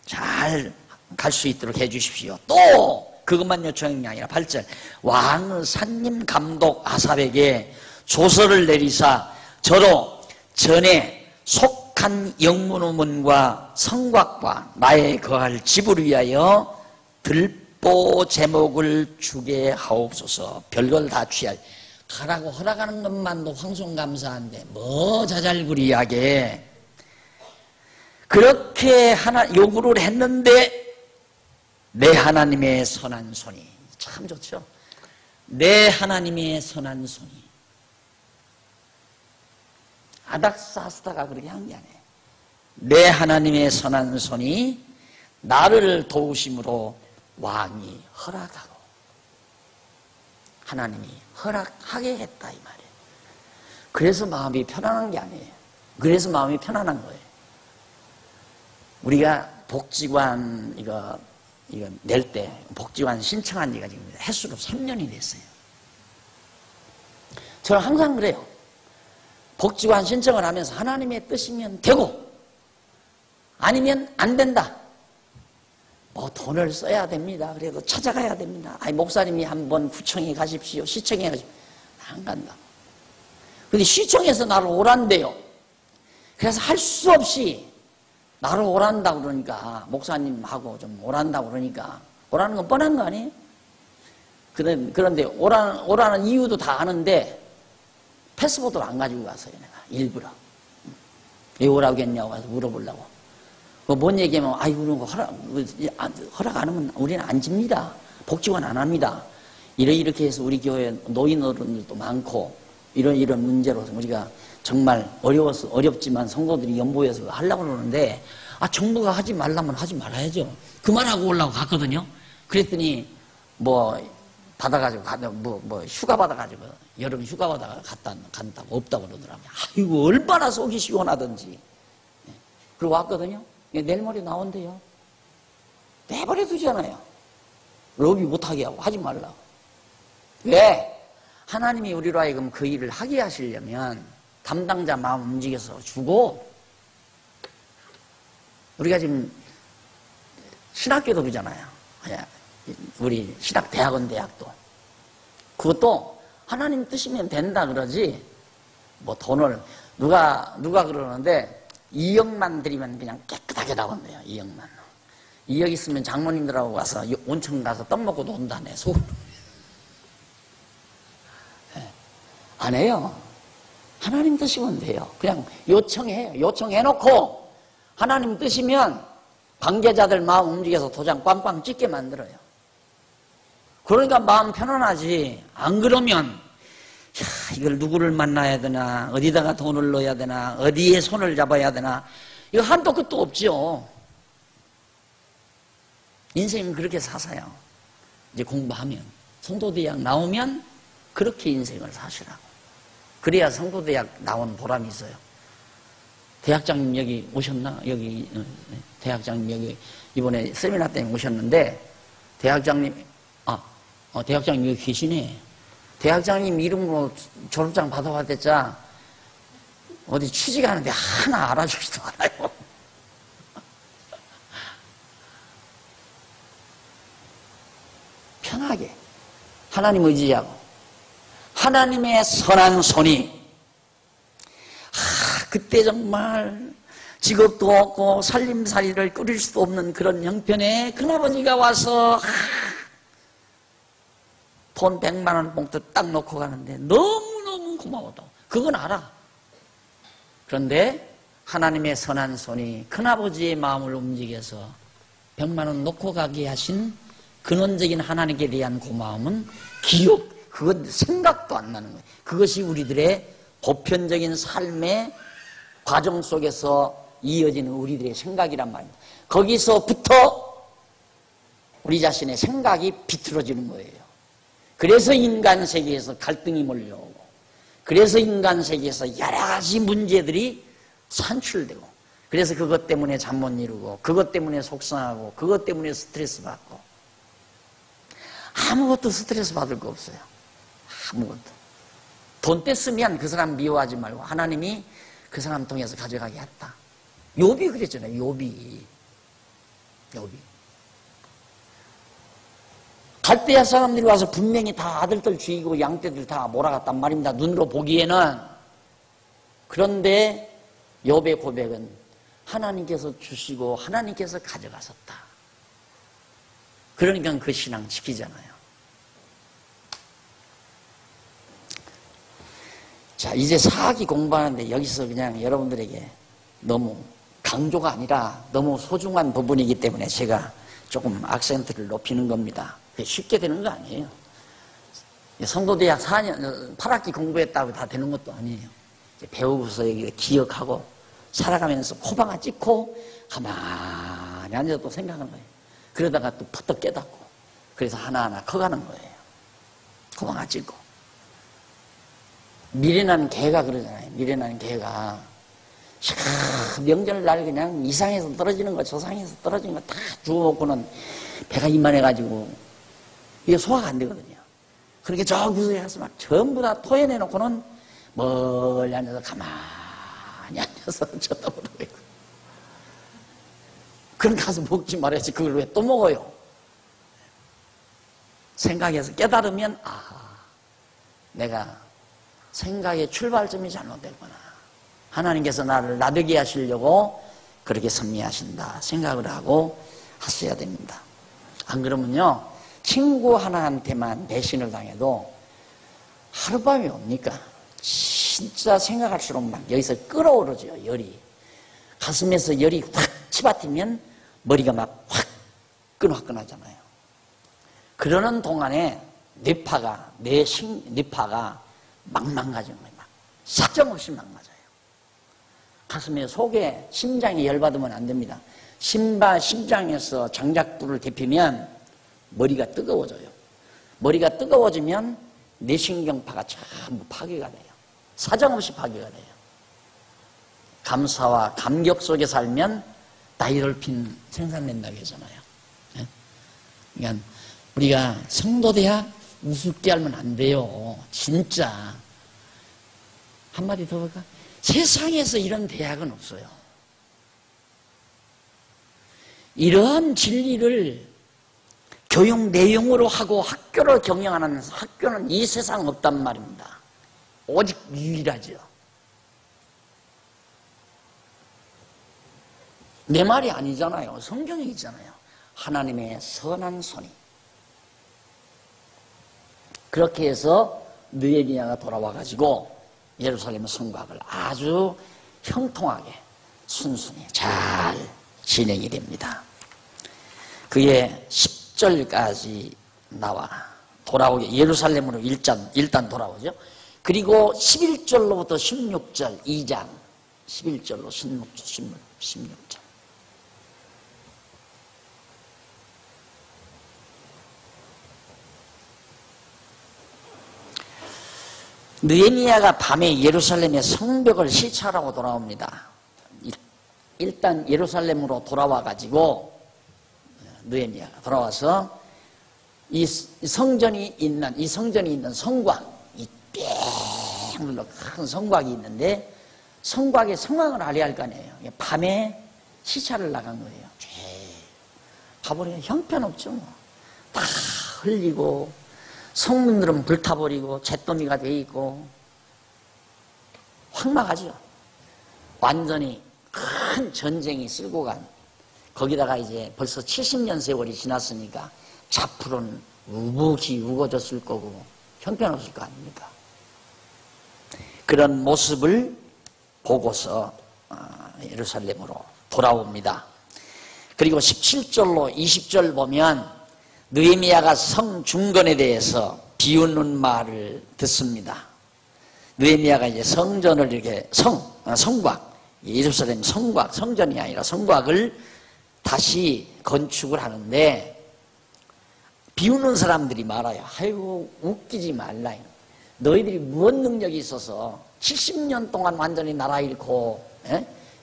잘 갈 수 있도록 해 주십시오. 또 그것만 요청한 게 아니라 8절 왕의 산림 감독 아삽에게 조서를 내리사 저로 전에 속한 영문의문과 성곽과 나의 거할 집을 위하여 들보 제목을 주게 하옵소서. 별걸 다 취할 가라고 허락하는 것만도 황송감사한데 뭐 자잘구리하게 그렇게 하나 요구를 했는데 내 하나님의 선한 손이, 참 좋죠. 내 하나님의 선한 손이, 아닥사스다가 그렇게 한 게 아니에요. 내 하나님의 선한 손이 나를 도우심으로 왕이 허락하고, 하나님이 허락하게 했다 이 말이에요. 그래서 마음이 편안한 게 아니에요. 그래서 마음이 편안한 거예요. 우리가 복지관 이거 낼 때 복지관 신청한 지가 지금 횟수로 3년이 됐어요. 저는 항상 그래요. 복지관 신청을 하면서 하나님의 뜻이면 되고 아니면 안 된다. 뭐 돈을 써야 됩니다. 그래도 찾아가야 됩니다. 아니 목사님이 한번 구청에 가십시오. 시청에 가십시오. 안 간다. 근데 시청에서 나를 오란대요. 그래서 할 수 없이 나를 오란다 그러니까, 목사님하고 좀 오란다 그러니까, 오라는 건 뻔한 거 아니에요? 그런데 오라는 이유도 다 아는데, 패스포드를 안 가지고 갔어요, 내가. 일부러. 왜 오라겠냐고 가서 물어보려고. 뭔 얘기하면, 아이고, 허락 안 하면 우리는 안 집니다. 복지관 안 합니다. 이렇게 해서 우리 교회 노인 어른들도 많고, 이런 문제로 우리가 정말 어렵지만 성도들이 연보해서 하려고 그러는데, 정부가 하지 말라면 하지 말아야죠. 그만하고 오려고 갔거든요. 그랬더니, 받아가지고, 휴가 받아가지고, 여름 휴가 받아가 간다고 없다고 그러더라고요. 아이고, 얼마나 속이 시원하던지. 그리고 왔거든요. 내일 모레 나온대요. 내버려 두잖아요. 로비 못하게 하고, 하지 말라고. 왜? 하나님이 우리로 하여금 그 일을 하게 하시려면, 담당자 마음 움직여서 주고, 우리가 지금 신학교도 그러잖아요. 우리 신학대학원 대학도. 그것도 하나님 뜻이면 된다 그러지, 돈을, 누가 그러는데, 2억만 드리면 그냥 깨끗하게 나온대요, 2억만. 2억 있으면 장모님들하고 가서 온천 가서 떡 먹고 논다네, 소. 안 해요. 하나님 뜻이면 돼요. 그냥 요청해요. 요청해놓고 하나님 뜻이면 관계자들 마음 움직여서 도장 꽝꽝 찍게 만들어요. 그러니까 마음 편안하지. 안 그러면 이걸 누구를 만나야 되나, 어디다가 돈을 넣어야 되나, 어디에 손을 잡아야 되나, 이거 한도 끝도 없죠. 인생은 그렇게 사세요. 이제 공부하면, 성도대학 나오면 그렇게 인생을 사시라고. 그래야 성도대학 나온 보람이 있어요. 대학장님 여기 오셨나? 여기 대학장님 여기 이번에 세미나 때문에 오셨는데, 대학장님 대학장님 여기 계시네. 대학장님 이름으로 졸업장 받아봤댔자 어디 취직하는데 하나 알아주지도 않아요. 편하게 하나님 의지하고 하나님의 선한 손이, 그때 정말 직업도 없고 살림살이를 꾸릴 수도 없는 그런 형편에 큰아버지가 와서 돈 100만 원 봉투 딱 놓고 가는데 너무너무 고마웠다. 그건 알아. 그런데 하나님의 선한 손이 큰아버지의 마음을 움직여서 100만 원 놓고 가게 하신 근원적인 하나님께 대한 고마움은 그건 생각도 안 나는 거예요. 그것이 우리들의 보편적인 삶의 과정 속에서 이어지는 우리들의 생각이란 말입니다. 거기서부터 우리 자신의 생각이 비틀어지는 거예요. 그래서 인간 세계에서 갈등이 몰려오고, 그래서 인간 세계에서 여러 가지 문제들이 산출되고, 그래서 그것 때문에 잠 못 이루고, 그것 때문에 속상하고, 그것 때문에 스트레스 받고. 아무것도 스트레스 받을 거 없어요. 아무것도. 돈 뗐으면 그 사람 미워하지 말고 하나님이 그 사람 통해서 가져가게 했다. 욥이 그랬잖아요. 욥이. 갈대아 사람들이 와서 분명히 다 아들들 죽이고 양떼들 다 몰아갔단 말입니다. 눈으로 보기에는. 그런데 욥의 고백은 하나님께서 주시고 하나님께서 가져가셨다. 그러니까 그 신앙 지키잖아요. 자, 이제 사학이 공부하는데 여기서 그냥 여러분들에게 너무 강조가 아니라 너무 소중한 부분이기 때문에 제가 조금 악센트를 높이는 겁니다. 쉽게 되는 거 아니에요. 성도대학 4년, 8학기 공부했다고 다 되는 것도 아니에요. 배우고서 기억하고 살아가면서 코방아 찍고 가만히 앉아서 또 생각하는 거예요. 그러다가 또 퍼뜩 깨닫고, 그래서 하나하나 커가는 거예요. 코방아 찍고. 미련한 개가 그러잖아요. 미련한 개가 명절날 그냥 이 상에서 떨어지는 거 저 상에서 떨어지는 거 다 주워먹고는 배가 이만해가지고 이게 소화가 안 되거든요. 그렇게 저 구석에 가서 막 전부 다 토해내놓고는 멀리 앉아서 가만히 앉아서 쳐다보고 있고. 그럼 가서 먹지 말아야지. 그걸 왜 또 먹어요? 생각해서 깨달으면 내가 생각의 출발점이 잘못됐구나. 하나님께서 나를 나되게 하시려고 그렇게 섭리하신다 생각을 하고 하셔야 됩니다. 안 그러면요, 친구 하나한테만 배신을 당해도 하룻밤이 옵니까? 진짜 생각할수록 막 여기서 끓어오르죠. 열이. 가슴에서 열이 확 치받으면 머리가 막 화끈화끈하잖아요. 그러는 동안에 뇌파가 막 망가지는 거예요. 막 사정없이 막 맞아요. 가슴에 속에 심장이 열받으면 안 됩니다. 심장에서 장작불을 데피면 머리가 뜨거워져요. 머리가 뜨거워지면 뇌신경파가 전부 파괴가 돼요. 사정없이 파괴가 돼요. 감사와 감격 속에 살면 다이돌핀 생산된다고 하잖아요. 그러니까 우리가 성도대야 우습게 알면 안 돼요. 진짜. 한마디 더 볼까? 세상에서 이런 대학은 없어요. 이런 진리를 교육 내용으로 하고 학교를 경영하는 학교는 이 세상 없단 말입니다. 오직 유일하죠. 내 말이 아니잖아요. 성경에 있잖아요. 하나님의 선한 손이. 그렇게 해서 느헤미야가 돌아와가지고 예루살렘 성곽을 아주 형통하게 순순히 잘 진행이 됩니다. 그의 10절까지 나와 돌아오게 예루살렘으로 일단 돌아오죠. 그리고 11절로부터 16절 2장 11절로 16절 느헤미야가 밤에 예루살렘의 성벽을 시찰하고 돌아옵니다. 일단 예루살렘으로 돌아와가지고 느헤미야가 돌아와서 이 성전이 있는 성곽, 이 뺑 큰 성곽이 있는데 성곽의 상황을 알아야 할 거 아니에요. 밤에 시찰을 나간 거예요. 가보니 형편없죠. 뭐. 다 흘리고 성문들은 불타버리고 잿더미가 돼 있고 황망하죠. 완전히 큰 전쟁이 쓸고 간, 거기다가 이제 벌써 70년 세월이 지났으니까 자풀은 우북이 우거졌을 거고 형편없을 거 아닙니까? 그런 모습을 보고서 예루살렘으로 돌아옵니다. 그리고 17절로 20절 보면 느헤미야가 성 중건에 대해서 비웃는 말을 듣습니다. 느헤미야가 이제 성전을 이렇게 성곽, 예루살렘 성곽, 성전이 아니라 성곽을 다시 건축을 하는데 비웃는 사람들이 말아요. 아이고 웃기지 말라. 너희들이 무슨 능력이 있어서 70년 동안 완전히 나라 잃고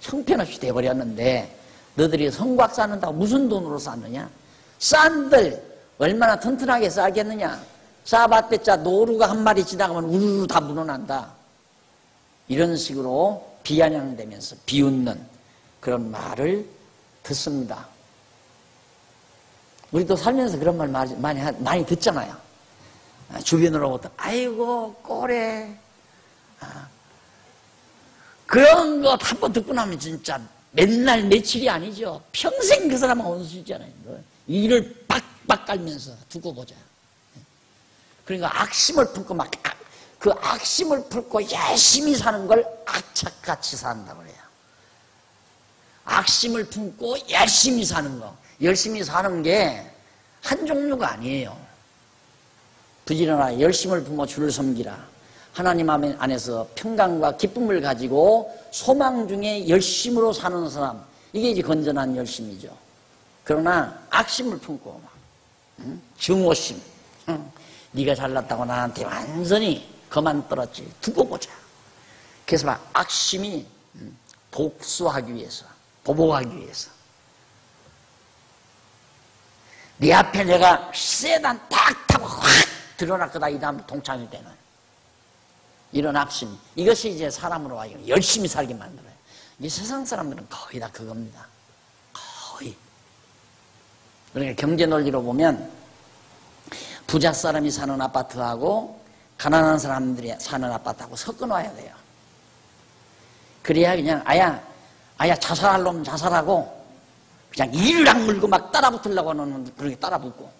형편없이 돼버렸는데 너희들이 성곽 쌓는다고 무슨 돈으로 쌓느냐? 싼들 얼마나 튼튼하게 쌓겠느냐? 쌓아봤자 노루가 한 마리 지나가면 우르르 다 무너난다. 이런 식으로 비아냥대면서 비웃는 그런 말을 듣습니다. 우리도 살면서 그런 말 많이 듣잖아요. 주변으로부터 아이고 꼴에 그런 것 한 번 듣고 나면 진짜 맨날 며칠이 아니죠. 평생 그 사람은 올 수 있잖아요. 이를 빡빡 깔면서 두고 보자. 그러니까 악심을 품고 그 악심을 품고 열심히 사는 걸 악착같이 산다고 그래요. 악심을 품고 열심히 사는 거. 열심히 사는 게 한 종류가 아니에요. 부지런하게 열심을 품어 주를 섬기라. 하나님 안에서 평강과 기쁨을 가지고 소망 중에 열심으로 사는 사람, 이게 이제 건전한 열심이죠. 그러나 악심을 품고 증오심, 네가 잘났다고 나한테 완전히 거만 떨었지 두고 보자. 그래서 막 악심이 복수하기 위해서, 보복하기 위해서 네 앞에 내가 세단 딱 타고 확 드러났거다. 이 다음 동창일 때는 이런 악심, 이것이 이제 사람으로 하여금 열심히 살게 만들어요. 이 세상 사람들은 거의 다 그겁니다. 거의. 그러니까 경제 논리로 보면 부자 사람이 사는 아파트하고 가난한 사람들이 사는 아파트하고 섞어 놔야 돼요. 그래야 그냥 아야 자살할 놈 자살하고 그냥 이를 악물고 막 따라붙으려고 하는 그렇게 따라붙고.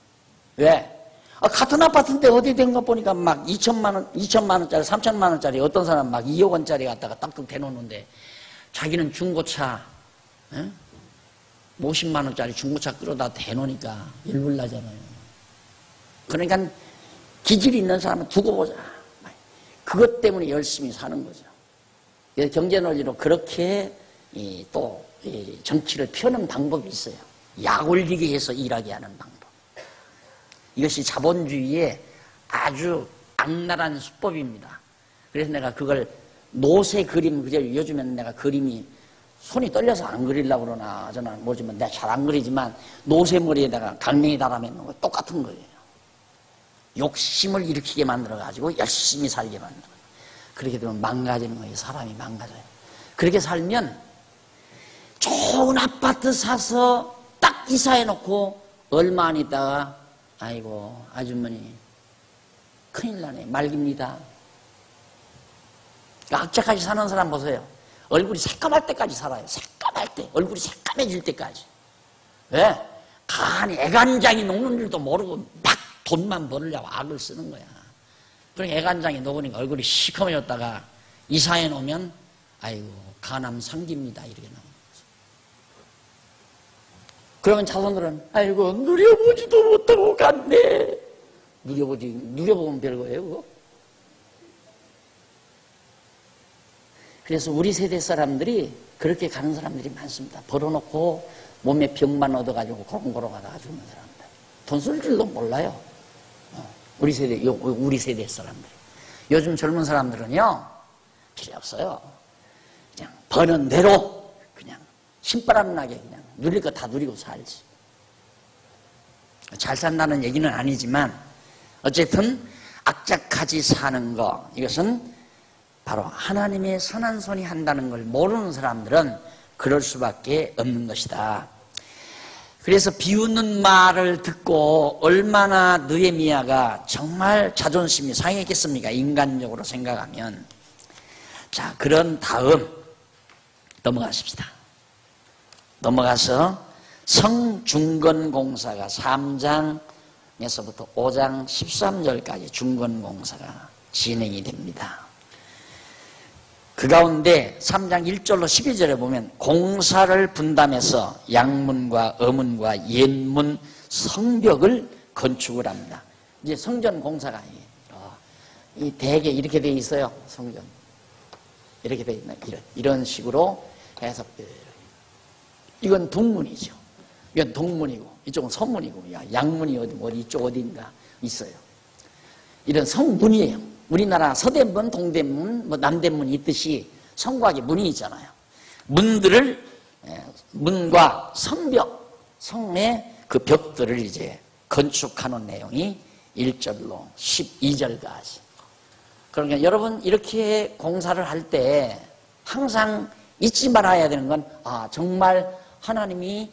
왜? 같은 아파트인데 어디 된 거 보니까 막 2천만 원짜리, 3천만 원짜리, 어떤 사람 막 2억 원짜리 갖다가 딱딱 대놓는데 자기는 중고차 50만 원짜리 중고차 끌어다 대놓으니까 일불나잖아요. 그러니까 기질이 있는 사람은 두고 보자. 그것 때문에 열심히 사는 거죠. 경제 논리로 그렇게 또 정치를 펴는 방법이 있어요. 약 올리게 해서 일하게 하는 방법. 이것이 자본주의의 아주 악랄한 수법입니다. 그래서 내가 그걸 노세 그림, 요즘에는 내가 그림이 손이 떨려서 안 그리려고 그러나 저는 모르지만 내가 잘 안 그리지만 노세머리에다가 강냉이 달아놓는 거 똑같은 거예요. 욕심을 일으키게 만들어가지고 열심히 살게 만들어요. 그렇게 되면 망가지는 거예요. 사람이 망가져요. 그렇게 살면 좋은 아파트 사서 딱 이사해놓고 얼마 안 있다가 아이고 아주머니 큰일 나네 말깁니다. 악착같이 사는 사람 보세요. 얼굴이 새까말 때까지 살아요. 새까말 때, 얼굴이 새까매질 때까지. 왜? 간이 애간장이 녹는 줄도 모르고 막 돈만 벌으려고 악을 쓰는 거야. 그러니까 애간장이 녹으니까 얼굴이 시커매졌다가 이사해 놓으면 아이고 간암 상기입니다 이렇게 나오는 거죠. 그러면 자손들은 아이고 누려보지도 못하고 갔네. 누려보면 별거예요 그거? 그래서 우리 세대 사람들이 그렇게 가는 사람들이 많습니다. 벌어놓고 몸에 병만 얻어가지고 고롱고롱 하다가 죽는 사람들. 돈 쓸 줄도 몰라요. 우리 세대 사람들. 요즘 젊은 사람들은요, 필요 없어요. 그냥 버는 대로 그냥 신바람 나게 그냥 누릴 거 다 누리고 살지. 잘 산다는 얘기는 아니지만 어쨌든 악착같이 사는 거, 이것은 바로 하나님의 선한 손이 한다는 걸 모르는 사람들은 그럴 수밖에 없는 것이다. 그래서 비웃는 말을 듣고 얼마나 느헤미야가 정말 자존심이 상했겠습니까? 인간적으로 생각하면. 자, 그런 다음 넘어가십시다. 넘어가서 성중건공사가 3장에서부터 5장 13절까지 중건공사가 진행이 됩니다. 그 가운데 3장 1절로 12절에 보면 공사를 분담해서 양문과 어문과 옛문 성벽을 건축을 합니다. 이제 성전 공사가 이 대개 이렇게 돼 있어요. 성전 이렇게 돼 있는 이런 식으로 해서 이건 북문이죠. 이건 동문이고 이쪽은 서문이고 양문이 어디 이쪽 어딘가 있어요. 이런 성문이에요. 우리나라 서대문, 동대문, 남대문이 있듯이 성곽에 문이 있잖아요. 문들을 문과 성벽, 성의 그 벽들을 이제 건축하는 내용이 1절로 12절까지. 그러니까 여러분 이렇게 공사를 할 때 항상 잊지 말아야 되는 건 정말 하나님이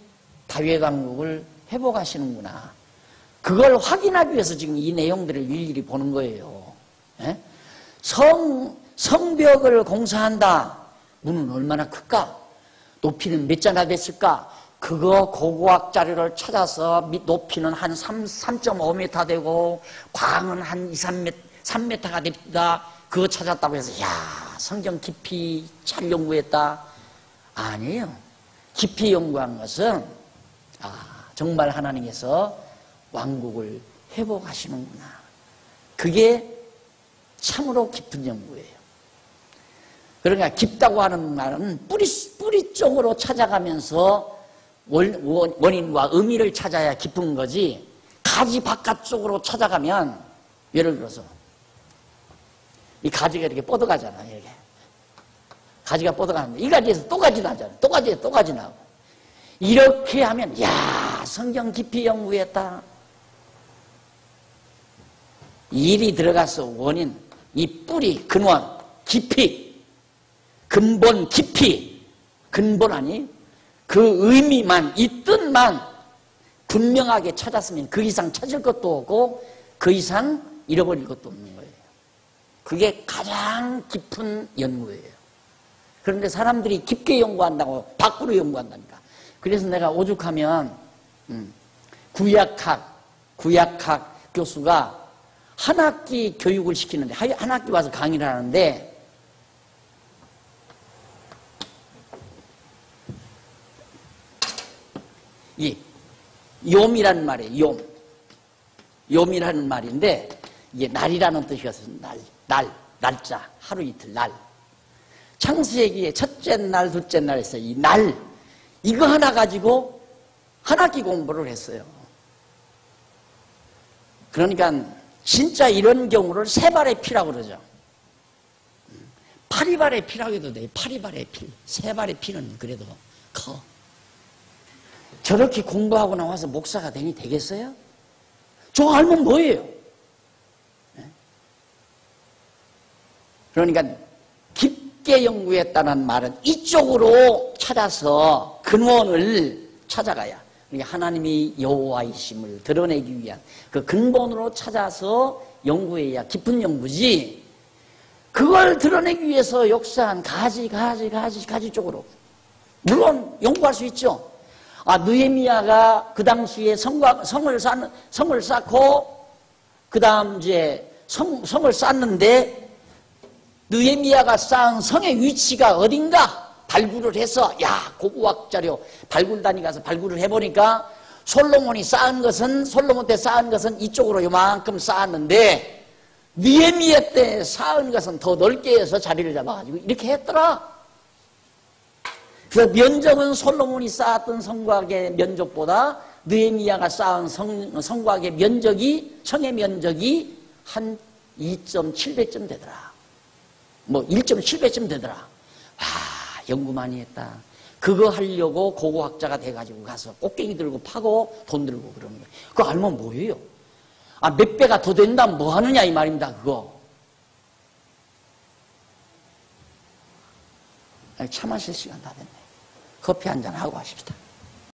다윗 왕국을 회복하시는구나. 그걸 확인하기 위해서 지금 이 내용들을 일일이 보는 거예요. 예? 성벽을 공사한다. 문은 얼마나 클까? 높이는 몇 자나 됐을까? 그거 고고학 자료를 찾아서 높이는 한 3.5m 되고 광은 한 3m가 됩니다. 그거 찾았다고 해서 성경 깊이 잘 연구했다. 아니에요. 깊이 연구한 것은 정말 하나님께서 왕국을 회복하시는구나. 그게 참으로 깊은 연구예요. 그러니까 깊다고 하는 말은 뿌리 쪽으로 찾아가면서 원인과 의미를 찾아야 깊은 거지, 가지 바깥쪽으로 찾아가면, 예를 들어서 이 가지가 이렇게 뻗어가잖아요. 이렇게 가지가 뻗어가는데 이 가지에서 또 가지 나잖아요. 또 가지에서 또 가지 나고. 이렇게 하면 성경 깊이 연구했다. 일이 들어가서 원인, 이 뿌리, 근원, 깊이, 근본 깊이, 근본 아니? 그 의미만, 이 뜻만 분명하게 찾았으면 그 이상 찾을 것도 없고 그 이상 잃어버릴 것도 없는 거예요. 그게 가장 깊은 연구예요. 그런데 사람들이 깊게 연구한다고 밖으로 연구한다니까. 그래서 내가 오죽하면 구약학 교수가 한 학기 교육을 시키는데, 한 학기 와서 강의를 하는데 이 욤이라는 말이에요. 욤이라는 말인데 이게 날이라는 뜻이어서 날짜, 하루 이틀 날. 창세기에 첫째 날, 둘째 날에서 이 날, 이거 하나 가지고 한 학기 공부를 했어요. 그러니까 진짜 이런 경우를 세발의 피라고 그러죠. 파리발의 피라고 해도 돼요. 파리발의 피. 세발의 피는 그래도 커. 저렇게 공부하고 나와서 목사가 되겠어요? 저거 알면 뭐예요? 그러니까 깊게 연구했다는 말은 이쪽으로 찾아서 근원을 찾아가야, 그러니까 하나님이 여호와이심을 드러내기 위한 그 근본으로 찾아서 연구해야 깊은 연구지, 그걸 드러내기 위해서 역사한 가지 쪽으로. 물론 연구할 수 있죠. 느헤미야가 그 당시에 성을 쌓고 그 다음 이제 성을 쌓는데 느헤미야가 쌓은 성의 위치가 어딘가 발굴을 해서 고고학 자료 발굴단이 가서 발굴을 해보니까 솔로몬 때 쌓은 것은 이쪽으로 요만큼 쌓았는데 느헤미야 때 쌓은 것은 더 넓게 해서 자리를 잡아가지고 이렇게 했더라. 그래서 면적은 솔로몬이 쌓았던 성곽의 면적보다 느헤미야가 쌓은 성곽의 면적이, 성의 면적이 한 2.7배쯤 되더라. 1.7배쯤 되더라. 연구 많이 했다. 그거 하려고 고고학자가 돼가지고 가서 꽃갱이 들고 파고 돈 들고 그러는 거예요. 그거 알면 뭐예요? 몇 배가 더 된다면 뭐 하느냐 이 말입니다. 그거. 차 마실 시간 다 됐네. 커피 한잔 하고 하십시다.